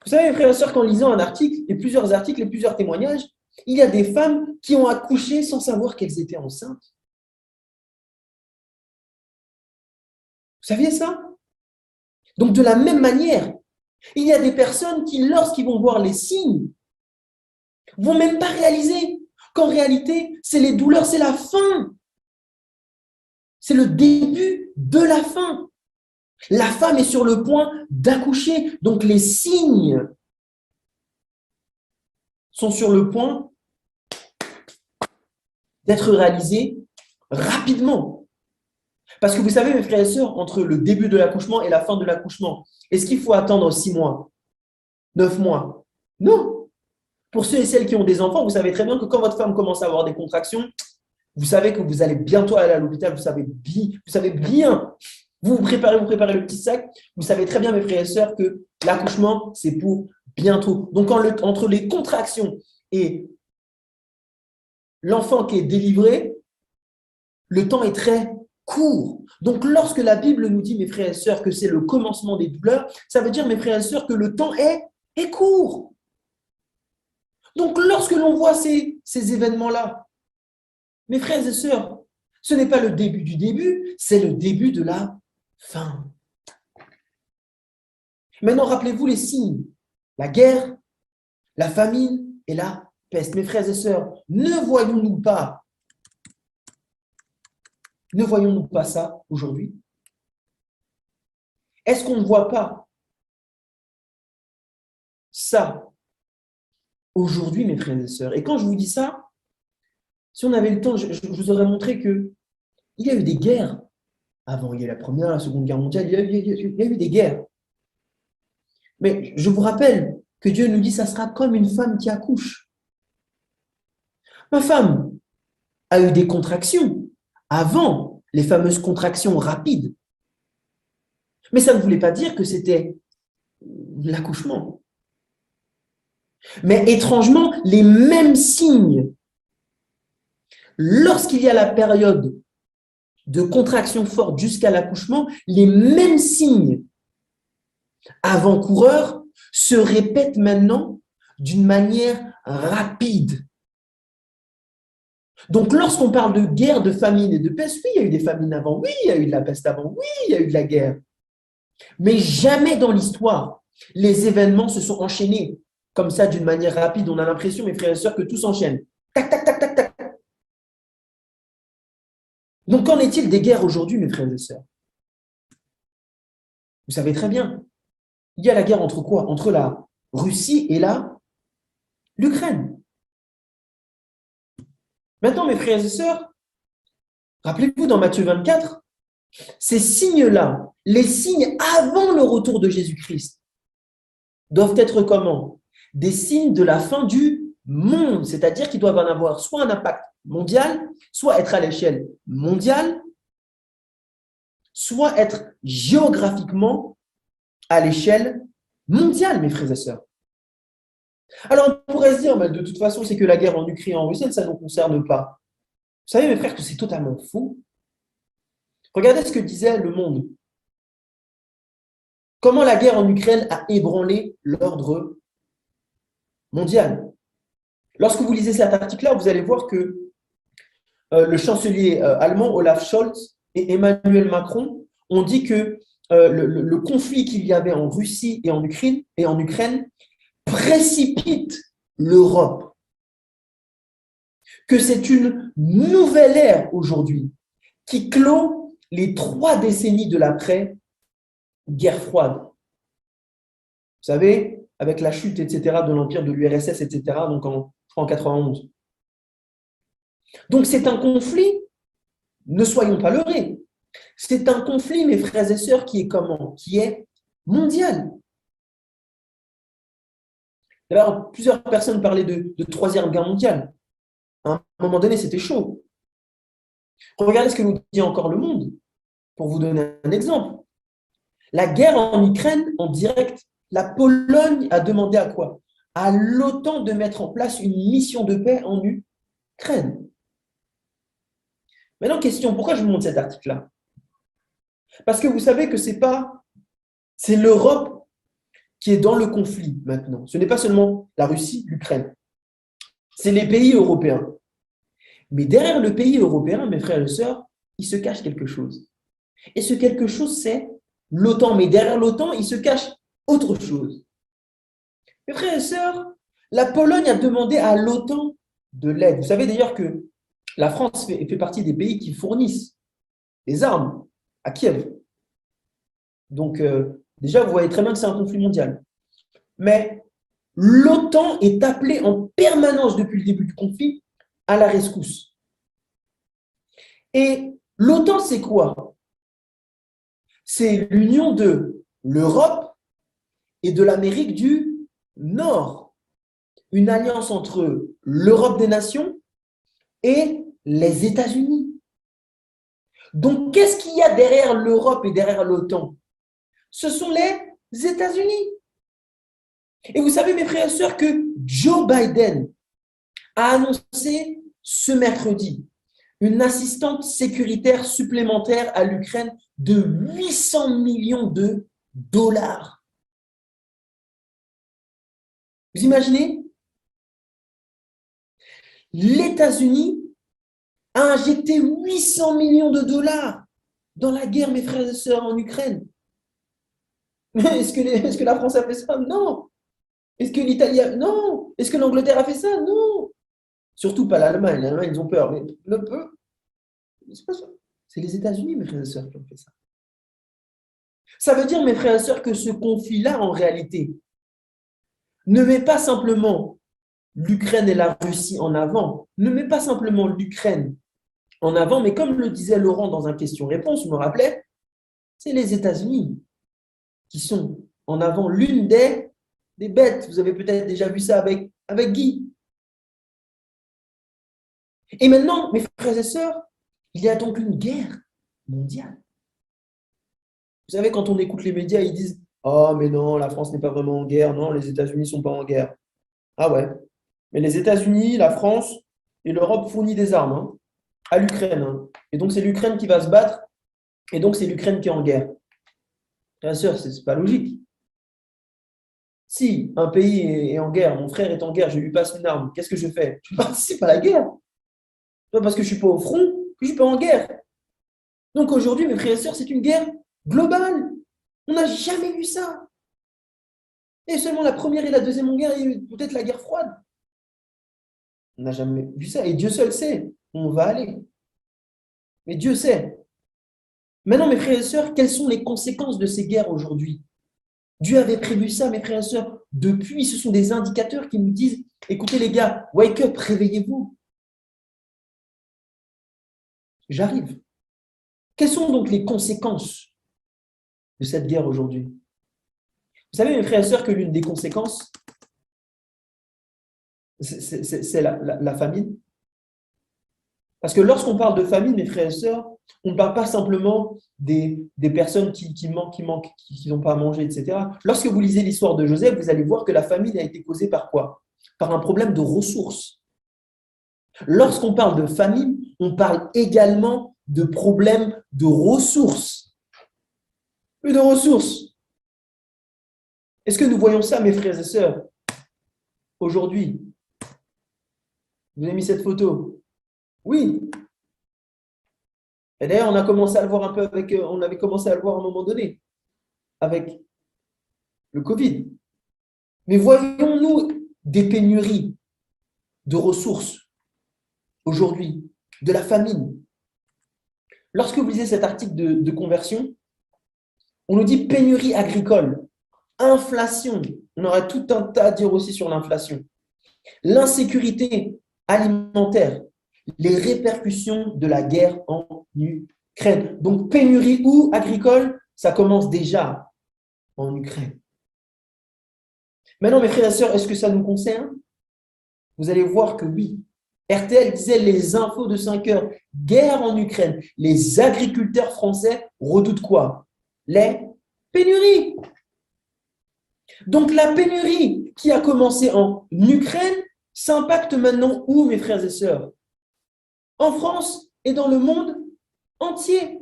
Vous savez, frères et sœurs, qu'en lisant un article, et plusieurs articles et plusieurs témoignages, il y a des femmes qui ont accouché sans savoir qu'elles étaient enceintes. Vous saviez ça? Donc, de la même manière, il y a des personnes qui, lorsqu'ils vont voir les signes, vont même pas réaliser qu'en réalité, c'est les douleurs, c'est la faim. C'est le début de la fin. La femme est sur le point d'accoucher. Donc, les signes sont sur le point d'être réalisés rapidement. Parce que vous savez, mes frères et sœurs, entre le début de l'accouchement et la fin de l'accouchement, est-ce qu'il faut attendre 6 mois, 9 mois? Non. Pour ceux et celles qui ont des enfants, vous savez très bien que quand votre femme commence à avoir des contractions, vous savez que vous allez bientôt aller à l'hôpital, vous savez bien. Vous préparez le petit sac. Vous savez très bien, mes frères et sœurs, que l'accouchement, c'est pour bientôt. Donc, entre les contractions et l'enfant qui est délivré, le temps est très court. Donc, lorsque la Bible nous dit, mes frères et sœurs, que c'est le commencement des douleurs, ça veut dire, mes frères et sœurs, que le temps est court. Donc, lorsque l'on voit ces événements-là, mes frères et sœurs, ce n'est pas le début du début, c'est le début de la fin. Maintenant, rappelez-vous les signes. La guerre, la famine et la peste. Mes frères et sœurs, ne voyons-nous pas ça aujourd'hui? Est-ce qu'on ne voit pas ça aujourd'hui, mes frères et sœurs? Et quand je vous dis ça, si on avait le temps, je vous aurais montré qu'il y a eu des guerres avant. Il y a eu la Première, la Seconde Guerre mondiale, il y a eu des guerres. Mais je vous rappelle que Dieu nous dit, ça sera comme une femme qui accouche. Ma femme a eu des contractions avant les fameuses contractions rapides. Mais ça ne voulait pas dire que c'était l'accouchement. Mais étrangement, les mêmes signes, lorsqu'il y a la période de contraction forte jusqu'à l'accouchement, les mêmes signes avant-coureurs se répètent maintenant d'une manière rapide. Donc, lorsqu'on parle de guerre, de famine et de peste, oui, il y a eu des famines avant, oui, il y a eu de la peste avant, oui, il y a eu de la guerre. Mais jamais dans l'histoire, les événements se sont enchaînés comme ça d'une manière rapide. On a l'impression, mes frères et sœurs, que tout s'enchaîne. Tac, tac, tac, tac, tac. Donc, qu'en est-il des guerres aujourd'hui, mes frères et sœurs? Vous savez très bien. Il y a la guerre entre quoi? Entre la Russie et l'Ukraine. Maintenant, mes frères et sœurs, rappelez-vous dans Matthieu 24, ces signes-là, les signes avant le retour de Jésus-Christ, doivent être comment? Des signes de la fin du monde, c'est-à-dire qu'ils doivent en avoir soit un impact mondial, soit être à l'échelle mondiale, soit être géographiquement à l'échelle mondiale, mes frères et sœurs. Alors, on pourrait se dire, mais de toute façon, c'est que la guerre en Ukraine et en Russie, ça ne nous concerne pas. Vous savez, mes frères, que c'est totalement faux. Regardez ce que disait Le Monde. Comment la guerre en Ukraine a ébranlé l'ordre mondial. Lorsque vous lisez cet article-là, vous allez voir que le chancelier allemand Olaf Scholz et Emmanuel Macron ont dit que le conflit qu'il y avait en Russie et en Ukraine précipite l'Europe. Que c'est une nouvelle ère aujourd'hui qui clôt les 3 décennies de l'après-guerre froide. Vous savez, avec la chute, etc., de l'empire de l'URSS, etc., donc en 91. Donc c'est un conflit, ne soyons pas leurrés, c'est un conflit, mes frères et sœurs, qui est comment? Qui est mondial. D'ailleurs, plusieurs personnes parlaient de Troisième Guerre mondiale. À un moment donné, c'était chaud. Regardez ce que nous dit encore Le Monde, pour vous donner un exemple. La guerre en Ukraine, en direct, la Pologne a demandé à quoi? À l'OTAN de mettre en place une mission de paix en Ukraine. Maintenant, question, pourquoi je vous montre cet article-là? Parce que vous savez que c'est l'Europe qui est dans le conflit maintenant. Ce n'est pas seulement la Russie, l'Ukraine. C'est les pays européens. Mais derrière le pays européen, mes frères et sœurs, il se cache quelque chose. Et ce quelque chose, c'est l'OTAN. Mais derrière l'OTAN, il se cache autre chose. Mes frères et sœurs, la Pologne a demandé à l'OTAN de l'aide. Vous savez d'ailleurs que la France fait partie des pays qui fournissent des armes à Kiev. Donc, déjà, vous voyez très bien que c'est un conflit mondial. Mais l'OTAN est appelée en permanence depuis le début du conflit à la rescousse. Et l'OTAN, c'est quoi? C'est l'union de l'Europe et de l'Amérique du Nord. Une alliance entre l'Europe des nations et les États-Unis. Donc, qu'est-ce qu'il y a derrière l'Europe et derrière l'OTAN? Ce sont les États-Unis. Et vous savez, mes frères et sœurs, que Joe Biden a annoncé ce mercredi une assistance sécuritaire supplémentaire à l'Ukraine de 800 millions de dollars. Vous imaginez? Les États-Unis a injecté 800 millions de dollars dans la guerre, mes frères et sœurs, en Ukraine. Mais est-ce que la France a fait ça? Non. Est-ce que l'Italie a... Non. Est-ce que l'Angleterre a fait ça? Non. Surtout pas l'Allemagne. L'Allemagne, ils ont peur. Mais le peu, c'est pas ça. C'est les États-Unis, mes frères et sœurs, qui ont fait ça. Ça veut dire, mes frères et sœurs, que ce conflit-là, en réalité, ne met pas simplement l'Ukraine et la Russie en avant, ne met pas simplement l'Ukraine en avant, mais comme le disait Laurent dans un question-réponse, je me rappelais, c'est les États-Unis qui sont en avant, l'une des bêtes. Vous avez peut-être déjà vu ça avec Guy. Et maintenant, mes frères et sœurs, il y a donc une guerre mondiale. Vous savez, quand on écoute les médias, ils disent « Oh, mais non, la France n'est pas vraiment en guerre. Non, les États-Unis ne sont pas en guerre. » Ah ouais. Mais les États-Unis, la France et l'Europe fournissent des armes à l'Ukraine. Et donc, c'est l'Ukraine qui va se battre. Et donc, c'est l'Ukraine qui est en guerre. Bien sûr, ce n'est pas logique. Si un pays est en guerre, mon frère est en guerre, je lui passe une arme, qu'est-ce que je fais? Je participe à la guerre. Pas parce que je ne suis pas au front que je ne suis pas en guerre. Donc aujourd'hui, mes frères et sœurs, c'est une guerre globale. On n'a jamais vu ça. Et seulement la première et la deuxième guerre, et peut-être la guerre froide. On n'a jamais vu ça. Et Dieu seul sait où on va aller. Mais Dieu sait. Maintenant, mes frères et sœurs, quelles sont les conséquences de ces guerres aujourd'hui? Dieu avait prévu ça, mes frères et sœurs. Depuis, ce sont des indicateurs qui nous disent, écoutez les gars, wake up, réveillez-vous. J'arrive. Quelles sont donc les conséquences de cette guerre aujourd'hui? Vous savez, mes frères et sœurs, que l'une des conséquences, c'est la famine. Parce que lorsqu'on parle de famine, mes frères et sœurs, on ne parle pas simplement des personnes qui manquent, qui n'ont pas à manger, etc. Lorsque vous lisez l'histoire de Joseph, vous allez voir que la famine a été causée par quoi? Par un problème de ressources. Lorsqu'on parle de famine, on parle également de problèmes de ressources. Mais de ressources. Est-ce que nous voyons ça, mes frères et sœurs, aujourd'hui? Vous avez mis cette photo? Oui. Et d'ailleurs, on a commencé à le voir un peu on avait commencé à le voir à un moment donné, avec le Covid. Mais voyons-nous des pénuries de ressources aujourd'hui, de la famine? Lorsque vous lisez cet article de Conversion, on nous dit pénurie agricole, inflation. On aurait tout un tas à dire aussi sur l'inflation. L'insécurité alimentaire, les répercussions de la guerre en Ukraine. Donc, pénurie ou agricole, ça commence déjà en Ukraine. Maintenant, mes frères et sœurs, est-ce que ça nous concerne? Vous allez voir que oui. RTL disait les infos de 5 heures. Guerre en Ukraine. Les agriculteurs français redoutent quoi? Les pénuries. Donc, la pénurie qui a commencé en Ukraine s'impacte maintenant où, mes frères et sœurs? En France et dans le monde entier.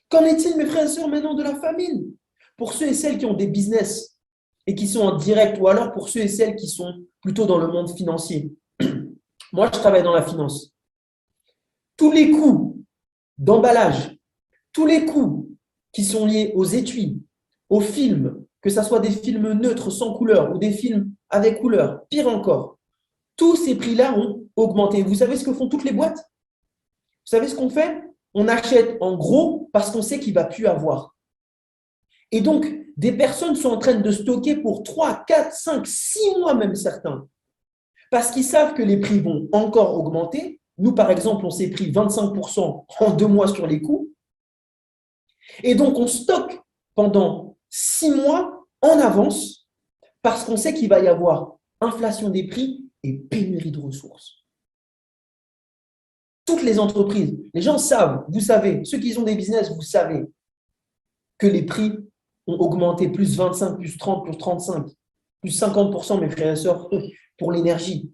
Qu'en est-il, mes frères et sœurs, maintenant de la famine? Pour ceux et celles qui ont des business et qui sont en direct, ou alors pour ceux et celles qui sont plutôt dans le monde financier. Moi, je travaille dans la finance. Tous les coûts d'emballage, tous les coûts qui sont liés aux étuis, aux films, que ce soit des films neutres sans couleur ou des films avec couleur, pire encore, tous ces prix-là ont augmenté. Vous savez ce que font toutes les boîtes? savez ce qu'on fait? On achète en gros parce qu'on sait qu'il ne va plus avoir. Et donc, des personnes sont en train de stocker pour 3, 4, 5, 6 mois même certains. Parce qu'ils savent que les prix vont encore augmenter. Nous, par exemple, on s'est pris 25% en 2 mois sur les coûts. Et donc, on stocke pendant 6 mois en avance parce qu'on sait qu'il va y avoir inflation des prix et pénurie de ressources. Toutes les entreprises, les gens savent, vous savez, ceux qui ont des business, vous savez que les prix ont augmenté plus 25, plus 30, plus 35, plus 50%, mes frères et sœurs, pour l'énergie.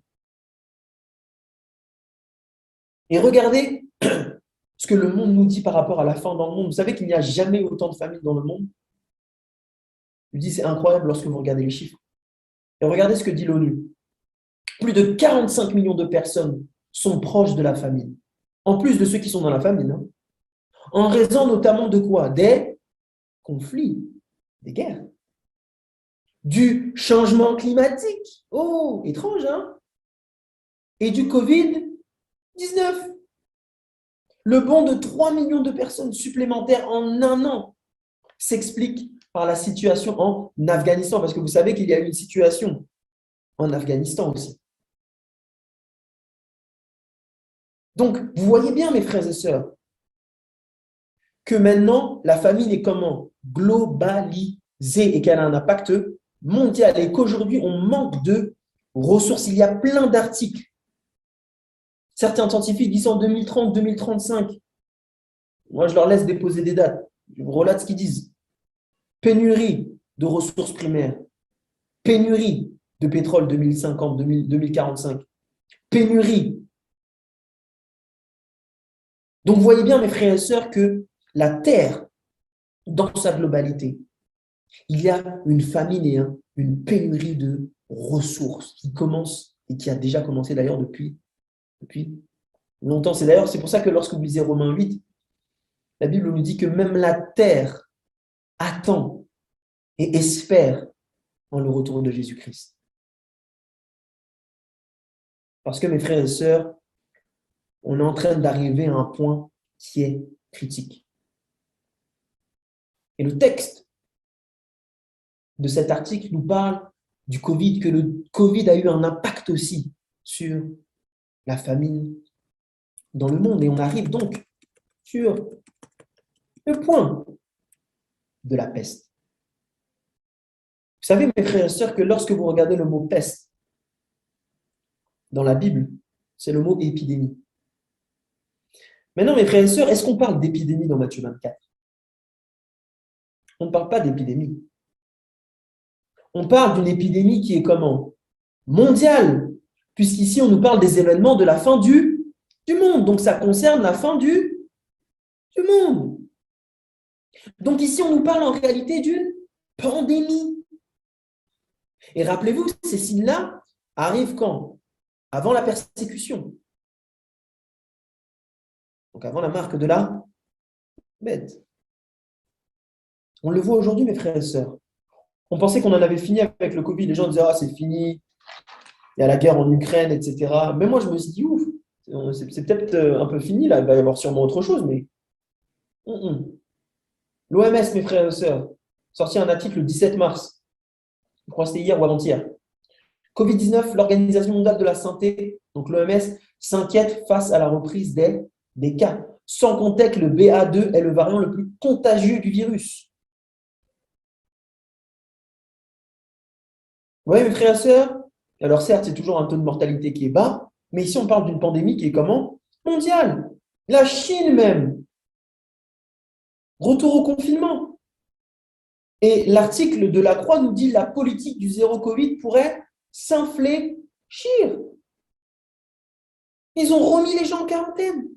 Et regardez ce que le monde nous dit par rapport à la faim dans le monde. Vous savez qu'il n'y a jamais autant de familles dans le monde. Je vous dis, c'est incroyable lorsque vous regardez les chiffres. Et regardez ce que dit l'ONU. Plus de 45 millions de personnes sont proches de la famine. En plus de ceux qui sont dans la famine. Hein. En raison notamment de quoi? Des conflits, des guerres. Du changement climatique. Oh, étrange, hein? Et du Covid-19. Le bond de 3 millions de personnes supplémentaires en un an s'explique par la situation en Afghanistan, parce que vous savez qu'il y a eu une situation en Afghanistan aussi. Donc, vous voyez bien, mes frères et sœurs, que maintenant, la famine est comment? Globalisée et qu'elle a un impact mondial et qu'aujourd'hui, on manque de ressources. Il y a plein d'articles. Certains scientifiques disent en 2030, 2035. Moi, je leur laisse déposer des dates. Je vous relate ce qu'ils disent. Pénurie de ressources primaires. Pénurie de pétrole 2050, 2045. Pénurie. Donc, vous voyez bien, mes frères et sœurs, que la Terre, dans sa globalité, il y a une famine et une pénurie de ressources qui commence et qui a déjà commencé d'ailleurs depuis longtemps. C'est pour ça que lorsque vous lisez Romains 8, la Bible nous dit que même la terre attend et espère en le retour de Jésus-Christ. Parce que mes frères et sœurs, on est en train d'arriver à un point qui est critique. Et le texte de cet article nous parle du Covid, que le Covid a eu un impact aussi sur la famine dans le monde. Et on arrive donc sur le point de la peste. Vous savez, mes frères et sœurs, que lorsque vous regardez le mot peste dans la Bible, c'est le mot épidémie. Maintenant, mes frères et sœurs, est-ce qu'on parle d'épidémie dans Matthieu 24? On ne parle pas d'épidémie. On parle d'une épidémie qui est comment? Mondiale, puisqu'ici, on nous parle des événements de la fin du monde. Donc, ça concerne la fin du monde. Donc, ici, on nous parle en réalité d'une pandémie. Et rappelez-vous, ces signes-là arrivent quand? Avant la persécution. Donc, avant la marque de la bête. On le voit aujourd'hui, mes frères et sœurs. On pensait qu'on en avait fini avec le Covid. Les gens disaient, ah, c'est fini. Il y a la guerre en Ukraine, etc. Mais moi, je me suis dit, ouf, c'est peut-être un peu fini, là. Il va y avoir sûrement autre chose, mais l'OMS, mes frères et sœurs, sorti un article le 17 mars. Je crois que c'était hier ou avant-hier. Covid-19, l'Organisation mondiale de la santé, donc l'OMS, s'inquiète face à la reprise des cas. Sans compter que le BA2 est le variant le plus contagieux du virus. Vous voyez, mes frères et sœurs? Alors certes, c'est toujours un taux de mortalité qui est bas, mais ici, on parle d'une pandémie qui est comment? Mondiale. La Chine même. Retour au confinement. Et l'article de la Croix nous dit la politique du zéro Covid pourrait s'infléchir. Ils ont remis les gens en quarantaine.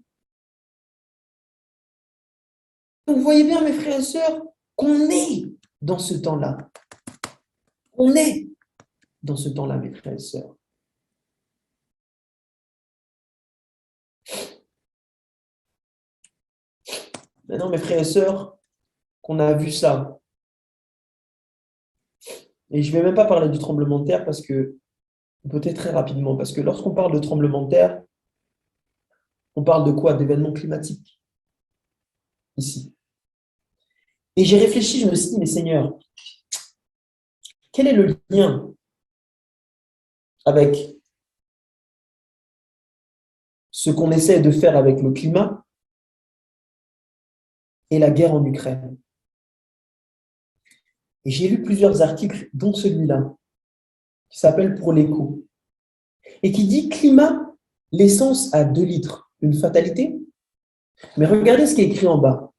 Donc, vous voyez bien, mes frères et sœurs, qu'on est dans ce temps-là. On est dans ce temps-là, mes frères et sœurs. Maintenant, mes frères et sœurs, qu'on a vu ça. Et je ne vais même pas parler du tremblement de terre parce que, peut-être très rapidement, parce que lorsqu'on parle de tremblement de terre, On parle de quoi? D'événements climatiques, ici. Et j'ai réfléchi, je me suis dit, mais Seigneur, quel est le lien avec ce qu'on essaie de faire avec le climat et la guerre en Ukraine? Et j'ai lu plusieurs articles, dont celui-là, qui s'appelle Pour l'écho, et qui dit climat, l'essence à 2 litres, une fatalité. Mais regardez ce qui est écrit en bas.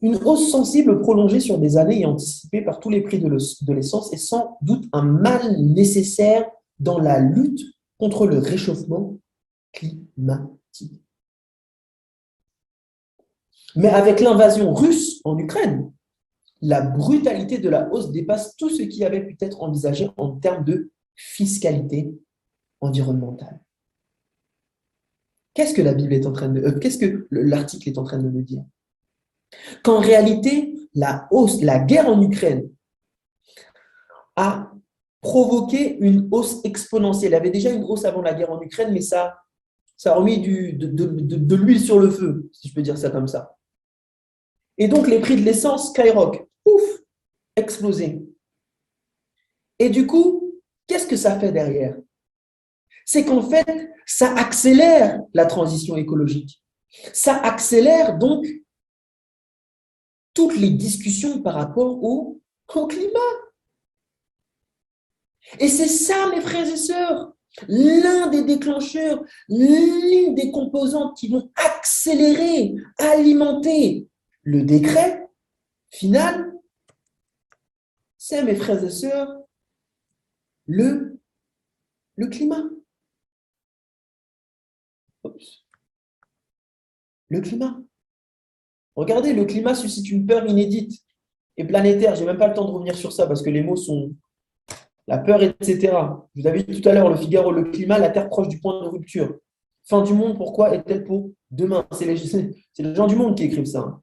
Une hausse sensible prolongée sur des années et anticipée par tous les prix de l'essence est sans doute un mal nécessaire dans la lutte contre le réchauffement climatique. Mais avec l'invasion russe en Ukraine, la brutalité de la hausse dépasse tout ce qui avait pu être envisagé en termes de fiscalité environnementale. Qu'est-ce que la Bible est en train de... qu'est-ce que l'article est en train de me dire? Qu'en réalité, la guerre en Ukraine a provoqué une hausse exponentielle. Il y avait déjà une hausse avant la guerre en Ukraine, mais ça a remis de l'huile sur le feu, si je peux dire ça comme ça. Et donc, les prix de l'essence skyrock, pouf, explosé. Et du coup, qu'est-ce que ça fait derrière? C'est qu'en fait, ça accélère la transition écologique. Ça accélère donc toutes les discussions par rapport au climat. Et c'est ça, mes frères et sœurs, l'un des déclencheurs, l'une des composantes qui vont accélérer, alimenter le décret final, c'est, mes frères et sœurs, le climat. Oups. Le climat. Regardez, le climat suscite une peur inédite et planétaire. Je n'ai même pas le temps de revenir sur ça parce que les mots sont la peur, etc. Je vous avais dit tout à l'heure, le Figaro, le climat, la Terre proche du point de rupture. Fin du monde, pourquoi est-elle pour demain? C'est les gens du monde qui écrivent ça. Hein.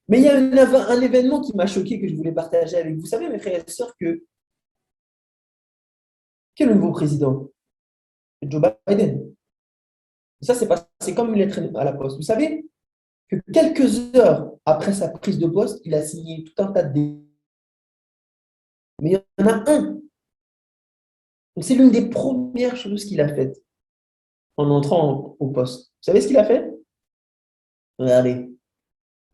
Mais il y a un événement qui m'a choqué que je voulais partager avec vous. Vous savez, mes frères et sœurs, quel est le nouveau président? Joe Biden. Ça, c'est passé comme une lettre à la poste. Vous savez que quelques heures après sa prise de poste, il a signé tout un tas de... Mais il y en a un. C'est l'une des premières choses qu'il a faites en entrant au poste. Vous savez ce qu'il a fait? Regardez.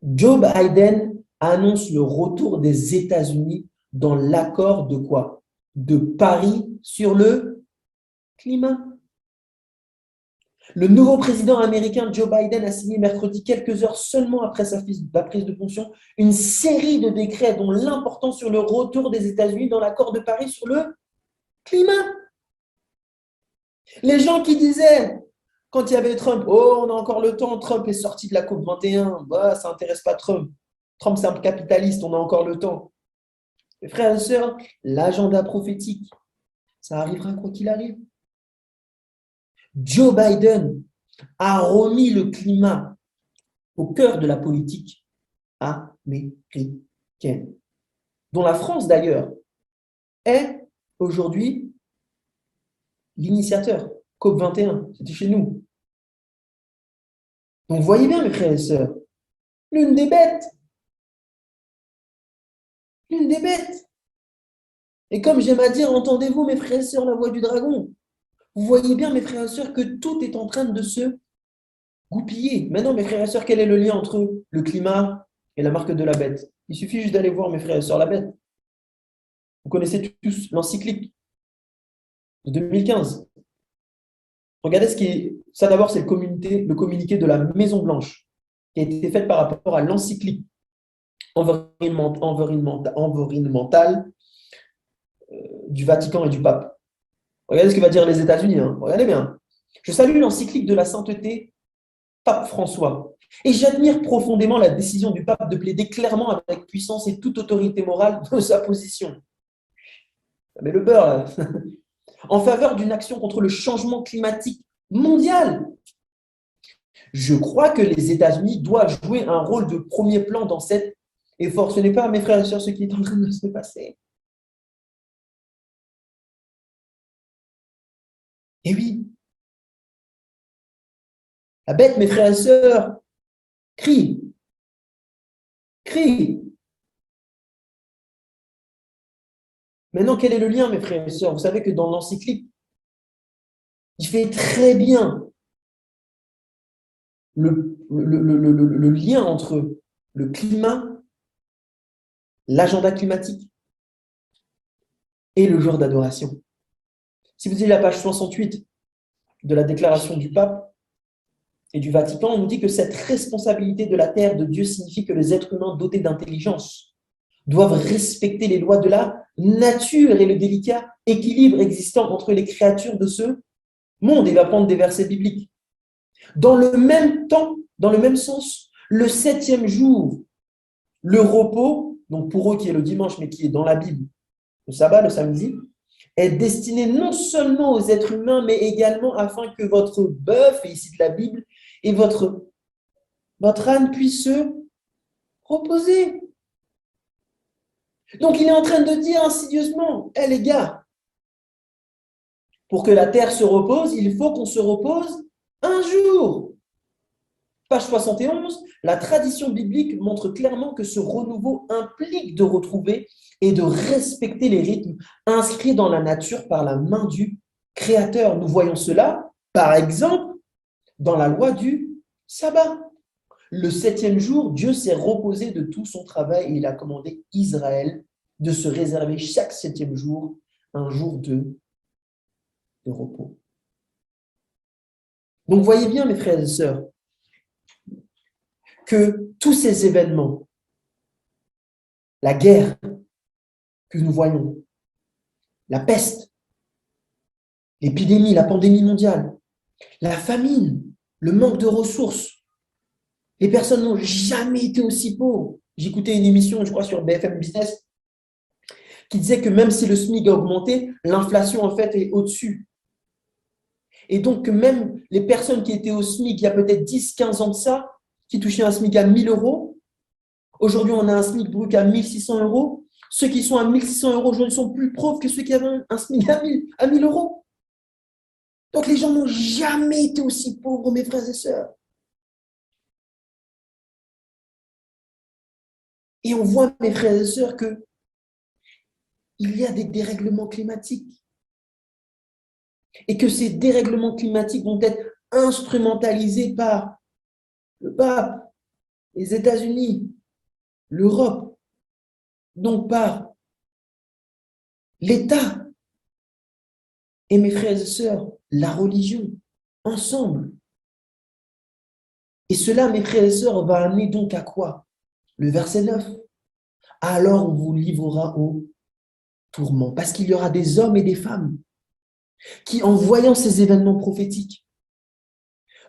Joe Biden annonce le retour des États-Unis dans l'accord de quoi? De Paris sur le climat. Le nouveau président américain Joe Biden a signé mercredi, quelques heures seulement après sa prise de fonction, une série de décrets dont l'importance sur le retour des États-Unis dans l'accord de Paris sur le climat. Les gens qui disaient, quand il y avait Trump, oh, on a encore le temps, Trump est sorti de la COP 21, bah, ça n'intéresse pas Trump. Trump, c'est un capitaliste, on a encore le temps. Mes frères et sœurs, l'agenda prophétique, ça arrivera quoi qu'il arrive. Joe Biden a remis le climat au cœur de la politique américaine, dont la France d'ailleurs est aujourd'hui l'initiateur. COP 21, c'était chez nous. Donc voyez bien, mes frères et sœurs, l'une des bêtes. L'une des bêtes. Et comme j'aime à dire, entendez-vous, mes frères et sœurs, la voix du dragon. Vous voyez bien, mes frères et sœurs, que tout est en train de se goupiller. Maintenant, mes frères et sœurs, quel est le lien entre le climat et la marque de la bête? Il suffit juste d'aller voir, mes frères et sœurs, la bête. Vous connaissez tous l'encyclique de 2015. Regardez ce qui est. Ça, d'abord, c'est le communiqué de la Maison-Blanche qui a été fait par rapport à l'encyclique environnementale du Vatican et du pape. Regardez ce que va dire les États-Unis. Hein. Regardez bien. Je salue l'encyclique de la sainteté Pape François et j'admire profondément la décision du pape de plaider clairement avec puissance et toute autorité morale de sa position. Mais le beurre, là. En faveur d'une action contre le changement climatique mondial. Je crois que les États-Unis doivent jouer un rôle de premier plan dans cet effort. Ce n'est pas, mes frères et sœurs, ce qui est en train de se passer. Et oui, La bête, mes frères et sœurs, crie. Crie. Maintenant, quel est le lien, mes frères et sœurs? Vous savez que dans l'encyclique, il fait très bien le lien entre le climat, l'agenda climatique et le jour d'adoration. Si vous lisez la page 68 de la déclaration du pape et du Vatican, on nous dit que cette responsabilité de la terre de Dieu signifie que les êtres humains dotés d'intelligence doivent respecter les lois de la nature et le délicat équilibre existant entre les créatures de ce monde. Il va prendre des versets bibliques. Dans le même temps, dans le même sens, le 7e jour, le repos, donc pour eux qui est le dimanche, mais qui est dans la Bible, le sabbat, le samedi, est destiné non seulement aux êtres humains, mais également afin que votre bœuf, et ici de la Bible, et votre âne puissent se reposer. Donc il est en train de dire insidieusement, hé les gars, pour que la terre se repose, il faut qu'on se repose un jour. Page 71, la tradition biblique montre clairement que ce renouveau implique de retrouver et de respecter les rythmes inscrits dans la nature par la main du Créateur. Nous voyons cela, par exemple, dans la loi du sabbat. Le 7e jour, Dieu s'est reposé de tout son travail et il a commandé Israël de se réserver chaque 7e jour un jour de repos. Donc, voyez bien, mes frères et sœurs, que tous ces événements, la guerre que nous voyons, la peste, l'épidémie, la pandémie mondiale, la famine, le manque de ressources, les personnes n'ont jamais été aussi pauvres. J'écoutais une émission, je crois, sur BFM Business, qui disait que même si le SMIC a augmenté, l'inflation, en fait, est au-dessus. Et donc, même les personnes qui étaient au SMIC il y a peut-être 10, 15 ans de ça, qui touchaient un SMIC à 1 000 euros, aujourd'hui, on a un SMIC brut à 1 600 euros. Ceux qui sont à 1 600 euros aujourd'hui sont plus pauvres que ceux qui avaient un SMIC à 1 000 euros. Donc, les gens n'ont jamais été aussi pauvres, mes frères et sœurs. Et on voit, mes frères et sœurs, qu'il y a des dérèglements climatiques. Et que ces dérèglements climatiques vont être instrumentalisés par le pape, les États-Unis, l'Europe, donc par l'État. Et mes frères et sœurs, la religion, ensemble. Et cela, mes frères et sœurs, va amener donc à quoi? Le verset 9. Alors on vous livrera au tourment, parce qu'il y aura des hommes et des femmes qui, en voyant ces événements prophétiques,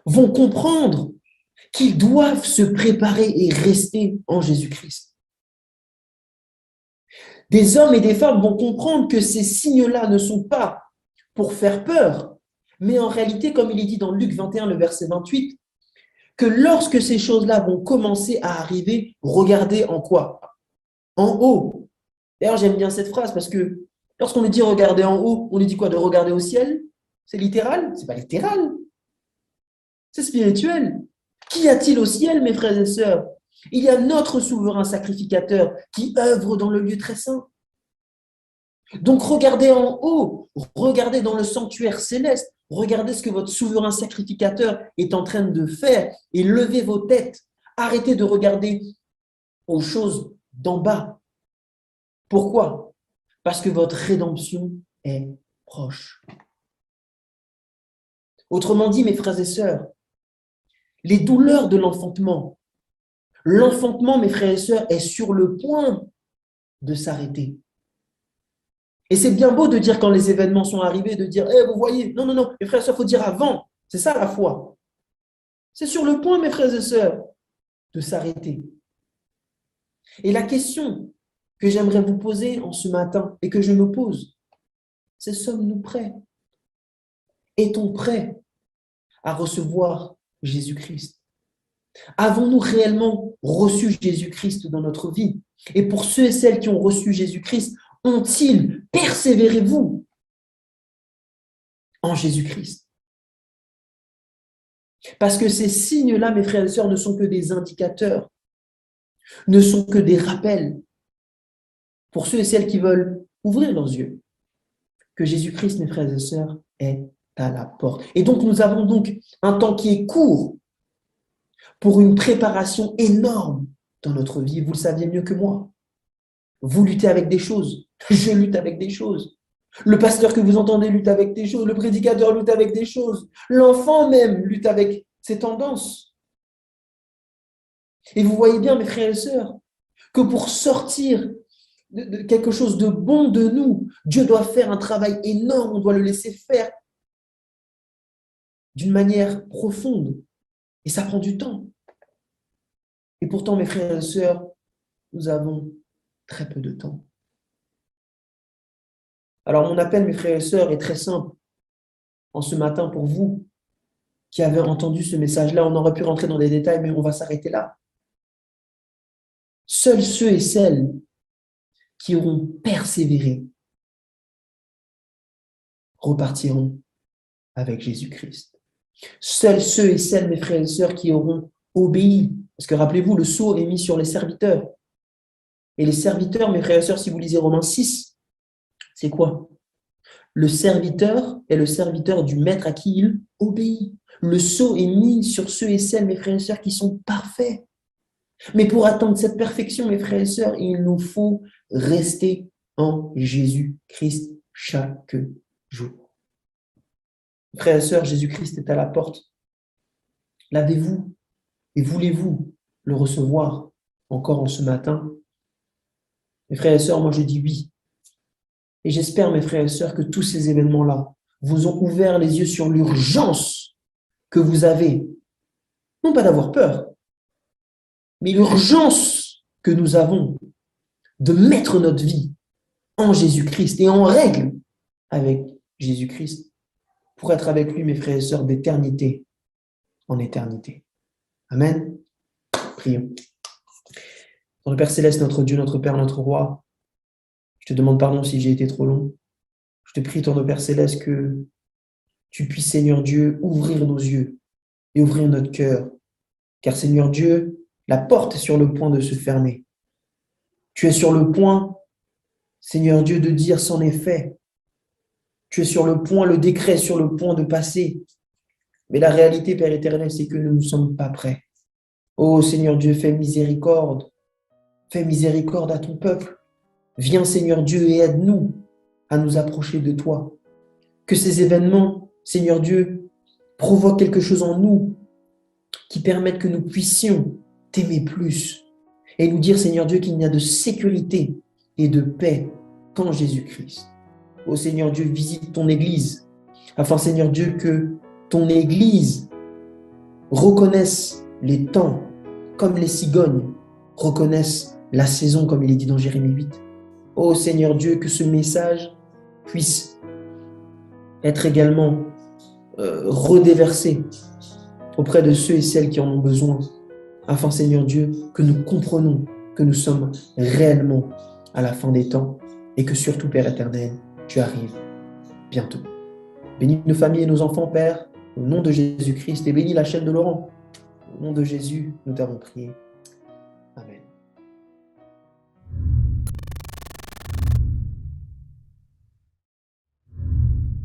vont comprendre qu'ils doivent se préparer et rester en Jésus-Christ. Des hommes et des femmes vont comprendre que ces signes-là ne sont pas pour faire peur, mais en réalité, comme il est dit dans Luc 21, le verset 28, que lorsque ces choses-là vont commencer à arriver, regardez en quoi? En haut. D'ailleurs, j'aime bien cette phrase parce que lorsqu'on nous dit regarder en haut, on nous dit quoi? De regarder au ciel? C'est littéral? C'est pas littéral. C'est spirituel. Qu'y a-t-il au ciel, mes frères et sœurs? Il y a notre souverain sacrificateur qui œuvre dans le lieu très saint. Donc, regardez en haut, regardez dans le sanctuaire céleste, regardez ce que votre souverain sacrificateur est en train de faire et levez vos têtes. Arrêtez de regarder aux choses d'en bas. Pourquoi? Parce que votre rédemption est proche. Autrement dit, mes frères et sœurs, les douleurs de l'enfantement, mes frères et sœurs, est sur le point de s'arrêter. Et c'est bien beau de dire quand les événements sont arrivés, de dire, vous voyez, non, mes frères et sœurs, il faut dire avant. C'est ça la foi. C'est sur le point, mes frères et sœurs, de s'arrêter. Et la question que j'aimerais vous poser en ce matin et que je me pose, c'est sommes-nous prêts? Est-on prêt à recevoir Jésus-Christ? Avons-nous réellement reçu Jésus-Christ dans notre vie? Et pour ceux et celles qui ont reçu Jésus-Christ, ont-ils, persévérez-vous en Jésus-Christ? Parce que ces signes-là, mes frères et sœurs, ne sont que des indicateurs, ne sont que des rappels pour ceux et celles qui veulent ouvrir leurs yeux, que Jésus-Christ, mes frères et sœurs, est à la porte. Et donc, nous avons donc un temps qui est court pour une préparation énorme dans notre vie. Vous le saviez mieux que moi. Vous luttez avec des choses. Je lutte avec des choses. Le pasteur que vous entendez lutte avec des choses. Le prédicateur lutte avec des choses. L'enfant même lutte avec ses tendances. Et vous voyez bien, mes frères et sœurs, que pour sortir de quelque chose de bon de nous, Dieu doit faire un travail énorme. On doit le laisser faire d'une manière profonde. Et ça prend du temps. Et pourtant, mes frères et sœurs, nous avons très peu de temps. Alors, mon appel, mes frères et sœurs, est très simple. En ce matin, pour vous qui avez entendu ce message-là, on aurait pu rentrer dans des détails, mais on va s'arrêter là. Seuls ceux et celles qui auront persévéré repartiront avec Jésus-Christ. Seuls ceux et celles, mes frères et sœurs, qui auront obéi. Parce que rappelez-vous, le sceau est mis sur les serviteurs. Et les serviteurs, mes frères et sœurs, si vous lisez Romains 6, c'est quoi? Le serviteur est le serviteur du maître à qui il obéit. Le sceau est mis sur ceux et celles, mes frères et sœurs, qui sont parfaits. Mais pour atteindre cette perfection, mes frères et sœurs, il nous faut rester en Jésus-Christ chaque jour. Frères et sœurs, Jésus-Christ est à la porte. L'avez-vous et voulez-vous le recevoir encore en ce matin? Mes frères et sœurs, moi je dis oui. Et j'espère, mes frères et sœurs, que tous ces événements-là vous ont ouvert les yeux sur l'urgence que vous avez. Non pas d'avoir peur, mais l'urgence que nous avons de mettre notre vie en Jésus-Christ et en règle avec Jésus-Christ pour être avec lui, mes frères et sœurs, d'éternité en éternité. Amen. Prions. Notre Père Céleste, notre Dieu, notre Père, notre Roi, je te demande pardon si j'ai été trop long. Je te prie, ton Père Céleste, que tu puisses, Seigneur Dieu, ouvrir nos yeux et ouvrir notre cœur. Car, Seigneur Dieu, la porte est sur le point de se fermer. Tu es sur le point, Seigneur Dieu, de dire c'en est fait. Tu es sur le point, le décret est sur le point de passer. Mais la réalité, Père éternel, c'est que nous ne sommes pas prêts. Oh Seigneur Dieu, fais miséricorde. Fais miséricorde à ton peuple. Viens, Seigneur Dieu, et aide-nous à nous approcher de toi. Que ces événements, Seigneur Dieu, provoquent quelque chose en nous qui permette que nous puissions t'aimer plus et nous dire, Seigneur Dieu, qu'il n'y a de sécurité et de paix qu'en Jésus-Christ. Oh Seigneur Dieu, visite ton Église, afin, Seigneur Dieu, que ton Église reconnaisse les temps comme les cigognes reconnaissent la saison, comme il est dit dans Jérémie 8. Oh Seigneur Dieu, que ce message puisse être également redéversé auprès de ceux et celles qui en ont besoin, afin, Seigneur Dieu, que nous comprenions que nous sommes réellement à la fin des temps et que surtout, Père éternel, tu arrives bientôt. Bénis nos familles et nos enfants, Père, au nom de Jésus-Christ, et bénis la chaîne de Laurent. Au nom de Jésus, nous t'avons prié. Amen.